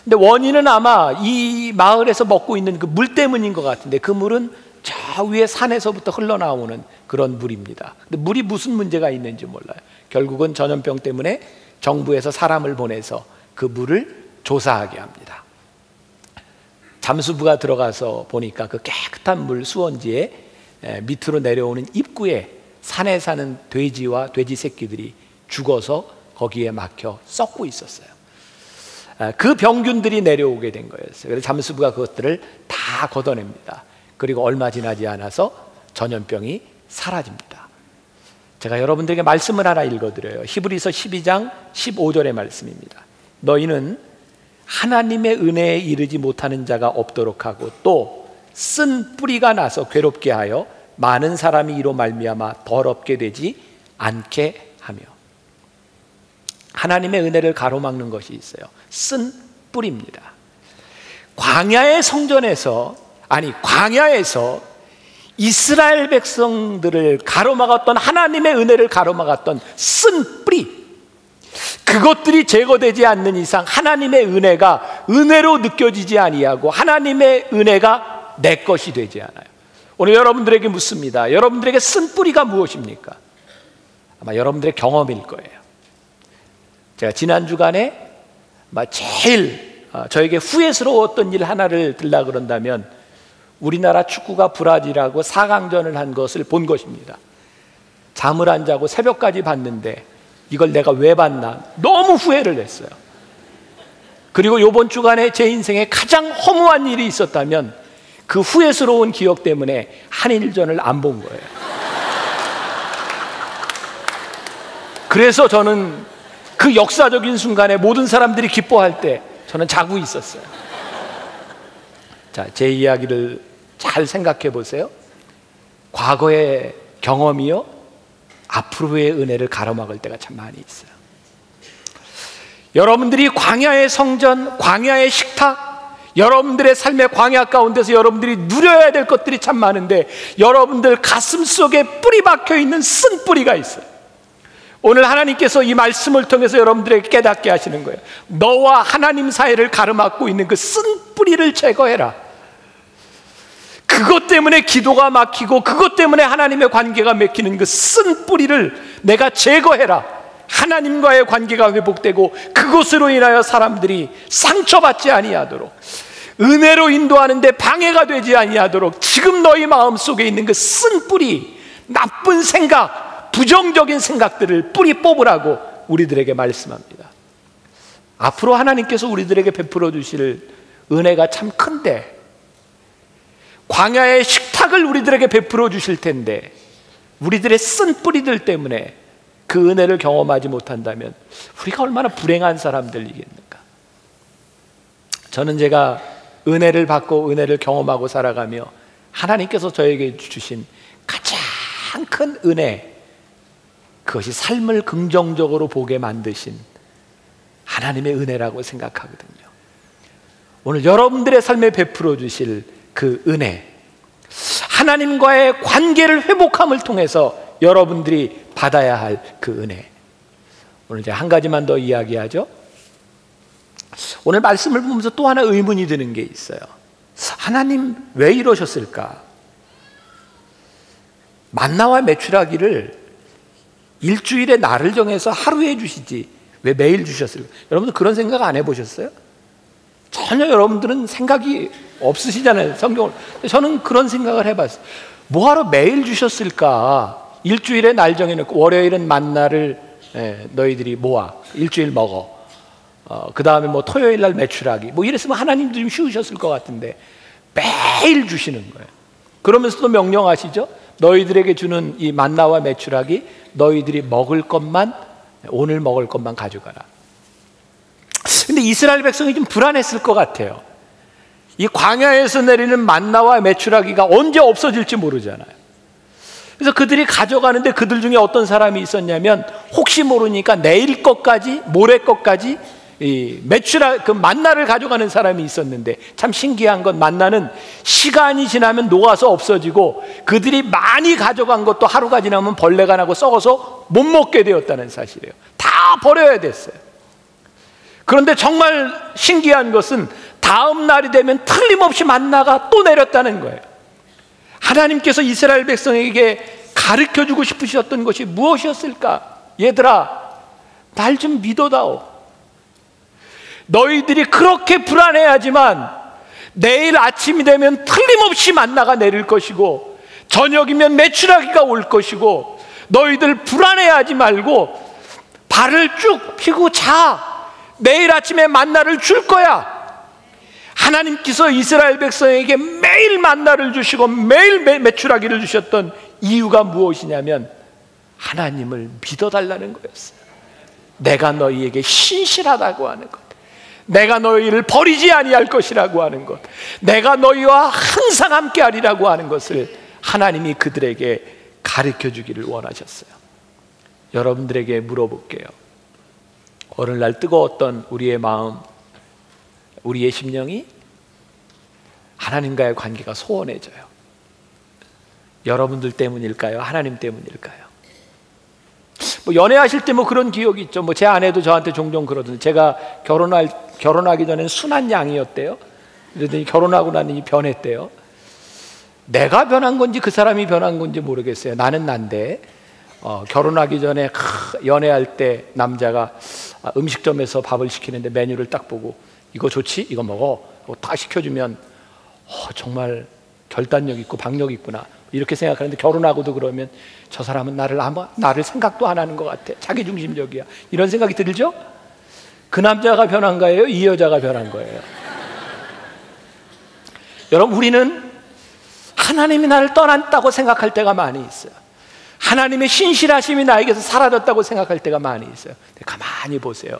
근데 원인은 아마 이 마을에서 먹고 있는 그 물 때문인 것 같은데, 그 물은 저 위에 산에서부터 흘러나오는 그런 물입니다. 근데 물이 무슨 문제가 있는지 몰라요. 결국은 전염병 때문에 정부에서 사람을 보내서 그 물을 조사하게 합니다. 잠수부가 들어가서 보니까 그 깨끗한 물 수원지에 밑으로 내려오는 입구에 산에 사는 돼지와 돼지 새끼들이 죽어서 거기에 막혀 썩고 있었어요. 그 병균들이 내려오게 된 거였어요. 그래서 잠수부가 그것들을 다 걷어냅니다. 그리고 얼마 지나지 않아서 전염병이 사라집니다. 제가 여러분들에게 말씀을 하나 읽어드려요. 히브리서 12장 15절의 말씀입니다. 너희는 하나님의 은혜에 이르지 못하는 자가 없도록 하고, 또 쓴 뿌리가 나서 괴롭게 하여 많은 사람이 이로 말미암아 더럽게 되지 않게 하며. 하나님의 은혜를 가로막는 것이 있어요. 쓴 뿌리입니다. 광야의 성전에서, 광야에서 이스라엘 백성들을 가로막았던, 하나님의 은혜를 가로막았던 쓴 뿌리, 그것들이 제거되지 않는 이상 하나님의 은혜가 은혜로 느껴지지 아니하고 하나님의 은혜가 내 것이 되지 않아요. 오늘 여러분들에게 묻습니다. 여러분들에게 쓴 뿌리가 무엇입니까? 아마 여러분들의 경험일 거예요. 제가 지난 주간에 제일 저에게 후회스러웠던 일 하나를 들라 그런다면 우리나라 축구가 브라질하고 4강전을 한 것을 본 것입니다. 잠을 안 자고 새벽까지 봤는데 이걸 내가 왜 봤나 너무 후회를 했어요. 그리고 이번 주간에 제 인생에 가장 허무한 일이 있었다면 그 후회스러운 기억 때문에 한일전을 안 본 거예요. 그래서 저는 그 역사적인 순간에 모든 사람들이 기뻐할 때 저는 자고 있었어요. 자, 제 이야기를 잘 생각해 보세요. 과거의 경험이요, 앞으로의 은혜를 가로막을 때가 참 많이 있어요. 여러분들이 광야의 성전, 광야의 식탁, 여러분들의 삶의 광야 가운데서 여러분들이 누려야 될 것들이 참 많은데 여러분들 가슴 속에 뿌리 박혀 있는 쓴 뿌리가 있어요. 오늘 하나님께서 이 말씀을 통해서 여러분들에게 깨닫게 하시는 거예요. 너와 하나님 사이를 가로막고 있는 그 쓴 뿌리를 제거해라. 그것 때문에 기도가 막히고 그것 때문에 하나님의 관계가 막히는 그 쓴 뿌리를 내가 제거해라. 하나님과의 관계가 회복되고 그것으로 인하여 사람들이 상처받지 아니하도록, 은혜로 인도하는데 방해가 되지 아니하도록 지금 너희 마음속에 있는 그 쓴 뿌리, 나쁜 생각, 부정적인 생각들을 뿌리 뽑으라고 우리들에게 말씀합니다. 앞으로 하나님께서 우리들에게 베풀어 주실 은혜가 참 큰데, 광야의 식탁을 우리들에게 베풀어 주실 텐데 우리들의 쓴 뿌리들 때문에 그 은혜를 경험하지 못한다면 우리가 얼마나 불행한 사람들이겠는가. 저는 제가 은혜를 받고 은혜를 경험하고 살아가며 하나님께서 저에게 주신 가장 큰 은혜, 그것이 삶을 긍정적으로 보게 만드신 하나님의 은혜라고 생각하거든요. 오늘 여러분들의 삶에 베풀어 주실 그 은혜, 하나님과의 관계를 회복함을 통해서 여러분들이 받아야 할 그 은혜, 오늘 이제 한 가지만 더 이야기하죠. 오늘 말씀을 보면서 또 하나 의문이 드는 게 있어요. 하나님 왜 이러셨을까? 만나와 메추라기를 일주일에 날을 정해서 하루에 주시지 왜 매일 주셨을까? 여러분들 그런 생각 안 해보셨어요? 전혀 여러분들은 생각이 없으시잖아요, 성경을. 저는 그런 생각을 해봤어요. 뭐하러 매일 주셨을까? 일주일에 날 정해놓고 월요일은 만나를 너희들이 모아 일주일 먹어, 그 다음에 뭐 토요일 날 메추라기, 뭐 이랬으면 하나님도 좀 쉬우셨을 것 같은데 매일 주시는 거예요. 그러면서도 명령하시죠. 너희들에게 주는 이 만나와 메추라기 너희들이 먹을 것만, 오늘 먹을 것만 가져가라. 근데 이스라엘 백성이 좀 불안했을 것 같아요. 이 광야에서 내리는 만나와 메추라기가 언제 없어질지 모르잖아요. 그래서 그들이 가져가는데 그들 중에 어떤 사람이 있었냐면 혹시 모르니까 내일 것까지, 모레 것까지 이 그 만나를 가져가는 사람이 있었는데, 참 신기한 건 만나는 시간이 지나면 녹아서 없어지고 그들이 많이 가져간 것도 하루가 지나면 벌레가 나고 썩어서 못 먹게 되었다는 사실이에요. 다 버려야 됐어요. 그런데 정말 신기한 것은 다음 날이 되면 틀림없이 만나가 또 내렸다는 거예요. 하나님께서 이스라엘 백성에게 가르쳐주고 싶으셨던 것이 무엇이었을까? 얘들아, 날 좀 믿어다오. 너희들이 그렇게 불안해하지만 내일 아침이 되면 틀림없이 만나가 내릴 것이고 저녁이면 메추라기가 올 것이고 너희들 불안해하지 말고 발을 쭉 펴고 자. 내일 아침에 만나를 줄 거야. 하나님께서 이스라엘 백성에게 매일 만나를 주시고 매일 메추라기를 주셨던 이유가 무엇이냐면 하나님을 믿어달라는 거였어요. 내가 너희에게 신실하다고 하는 것, 내가 너희를 버리지 아니할 것이라고 하는 것, 내가 너희와 항상 함께하리라고 하는 것을 하나님이 그들에게 가르쳐주기를 원하셨어요. 여러분들에게 물어볼게요. 오늘날 뜨거웠던 우리의 마음, 우리의 심령이 하나님과의 관계가 소원해져요. 여러분들 때문일까요? 하나님 때문일까요? 뭐 연애하실 때 뭐 그런 기억이 있죠. 뭐 제 아내도 저한테 종종 그러던데, 제가 결혼하기 전에는 순한 양이었대요. 그러더니 결혼하고 나니 변했대요. 내가 변한 건지 그 사람이 변한 건지 모르겠어요. 나는 난데 결혼하기 전에 연애할 때 남자가 음식점에서 밥을 시키는데 메뉴를 딱 보고 이거 좋지? 이거 먹어. 하고 딱 시켜주면 정말 결단력 있고 박력 있구나 이렇게 생각하는데, 결혼하고도 그러면 저 사람은 나를 생각도 안 하는 것 같아, 자기중심적이야, 이런 생각이 들죠? 그 남자가 변한 거예요? 이 여자가 변한 거예요? 여러분, 우리는 하나님이 나를 떠났다고 생각할 때가 많이 있어요. 하나님의 신실하심이 나에게서 사라졌다고 생각할 때가 많이 있어요. 근데 가만히 보세요.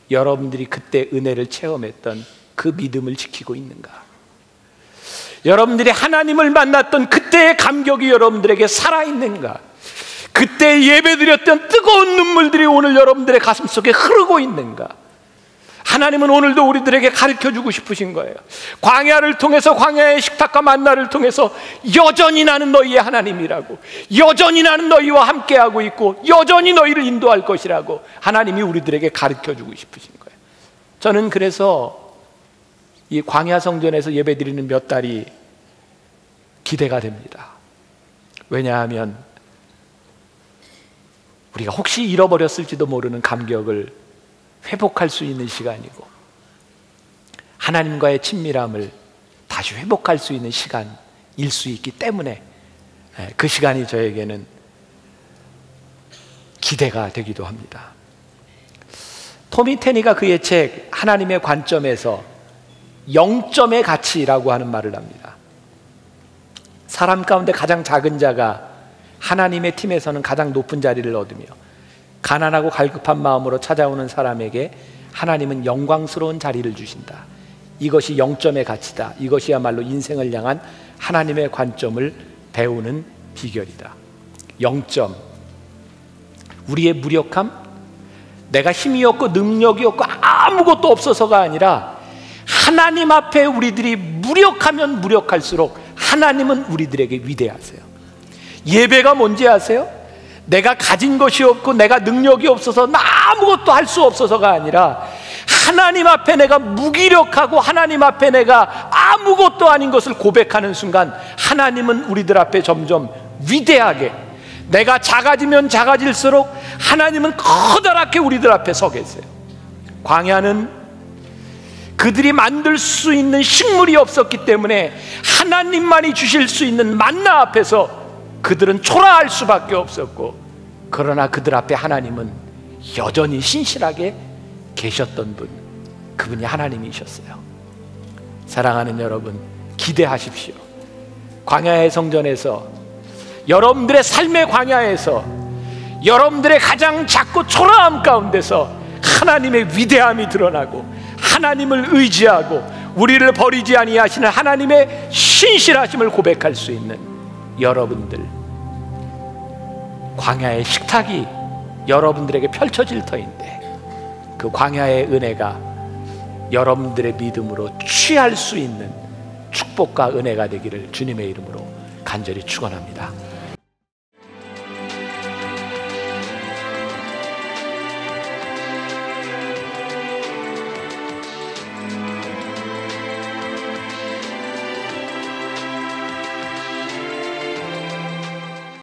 여러분들이 그때 은혜를 체험했던 그 믿음을 지키고 있는가? 여러분들이 하나님을 만났던 그때의 감격이 여러분들에게 살아있는가? 그때 예배드렸던 뜨거운 눈물들이 오늘 여러분들의 가슴속에 흐르고 있는가? 하나님은 오늘도 우리들에게 가르쳐주고 싶으신 거예요. 광야를 통해서, 광야의 식탁과 만나를 통해서 여전히 나는 너희의 하나님이라고, 여전히 나는 너희와 함께하고 있고 여전히 너희를 인도할 것이라고 하나님이 우리들에게 가르쳐주고 싶으신 거예요. 저는 그래서 이 광야 성전에서 예배드리는 몇 달이 기대가 됩니다. 왜냐하면 우리가 혹시 잃어버렸을지도 모르는 감격을 회복할 수 있는 시간이고, 하나님과의 친밀함을 다시 회복할 수 있는 시간일 수 있기 때문에 그 시간이 저에게는 기대가 되기도 합니다. 토미 테니가 그의 책 하나님의 관점에서 영점의 가치라고 하는 말을 합니다. 사람 가운데 가장 작은 자가 하나님의 팀에서는 가장 높은 자리를 얻으며, 가난하고 갈급한 마음으로 찾아오는 사람에게 하나님은 영광스러운 자리를 주신다. 이것이 영점의 가치다. 이것이야말로 인생을 향한 하나님의 관점을 배우는 비결이다. 영점, 우리의 무력함, 내가 힘이 없고 능력이 없고 아무것도 없어서가 아니라 하나님 앞에 우리들이 무력하면 무력할수록 하나님은 우리들에게 위대하세요. 예배가 뭔지 아세요? 내가 가진 것이 없고 내가 능력이 없어서 나 아무것도 할 수 없어서가 아니라 하나님 앞에 내가 무기력하고 하나님 앞에 내가 아무것도 아닌 것을 고백하는 순간 하나님은 우리들 앞에 점점 위대하게, 내가 작아지면 작아질수록 하나님은 커다랗게 우리들 앞에 서 계세요. 광야는 그들이 만들 수 있는 식물이 없었기 때문에 하나님만이 주실 수 있는 만나 앞에서 그들은 초라할 수밖에 없었고, 그러나 그들 앞에 하나님은 여전히 신실하게 계셨던 분, 그분이 하나님이셨어요. 사랑하는 여러분, 기대하십시오. 광야의 성전에서, 여러분들의 삶의 광야에서, 여러분들의 가장 작고 초라함 가운데서 하나님의 위대함이 드러나고, 하나님을 의지하고 우리를 버리지 아니하시는 하나님의 신실하심을 고백할 수 있는 여러분들, 광야의 식탁이 여러분들에게 펼쳐질 터인데, 그 광야의 은혜가 여러분들의 믿음으로 취할 수 있는 축복과 은혜가 되기를 주님의 이름으로 간절히 축원합니다.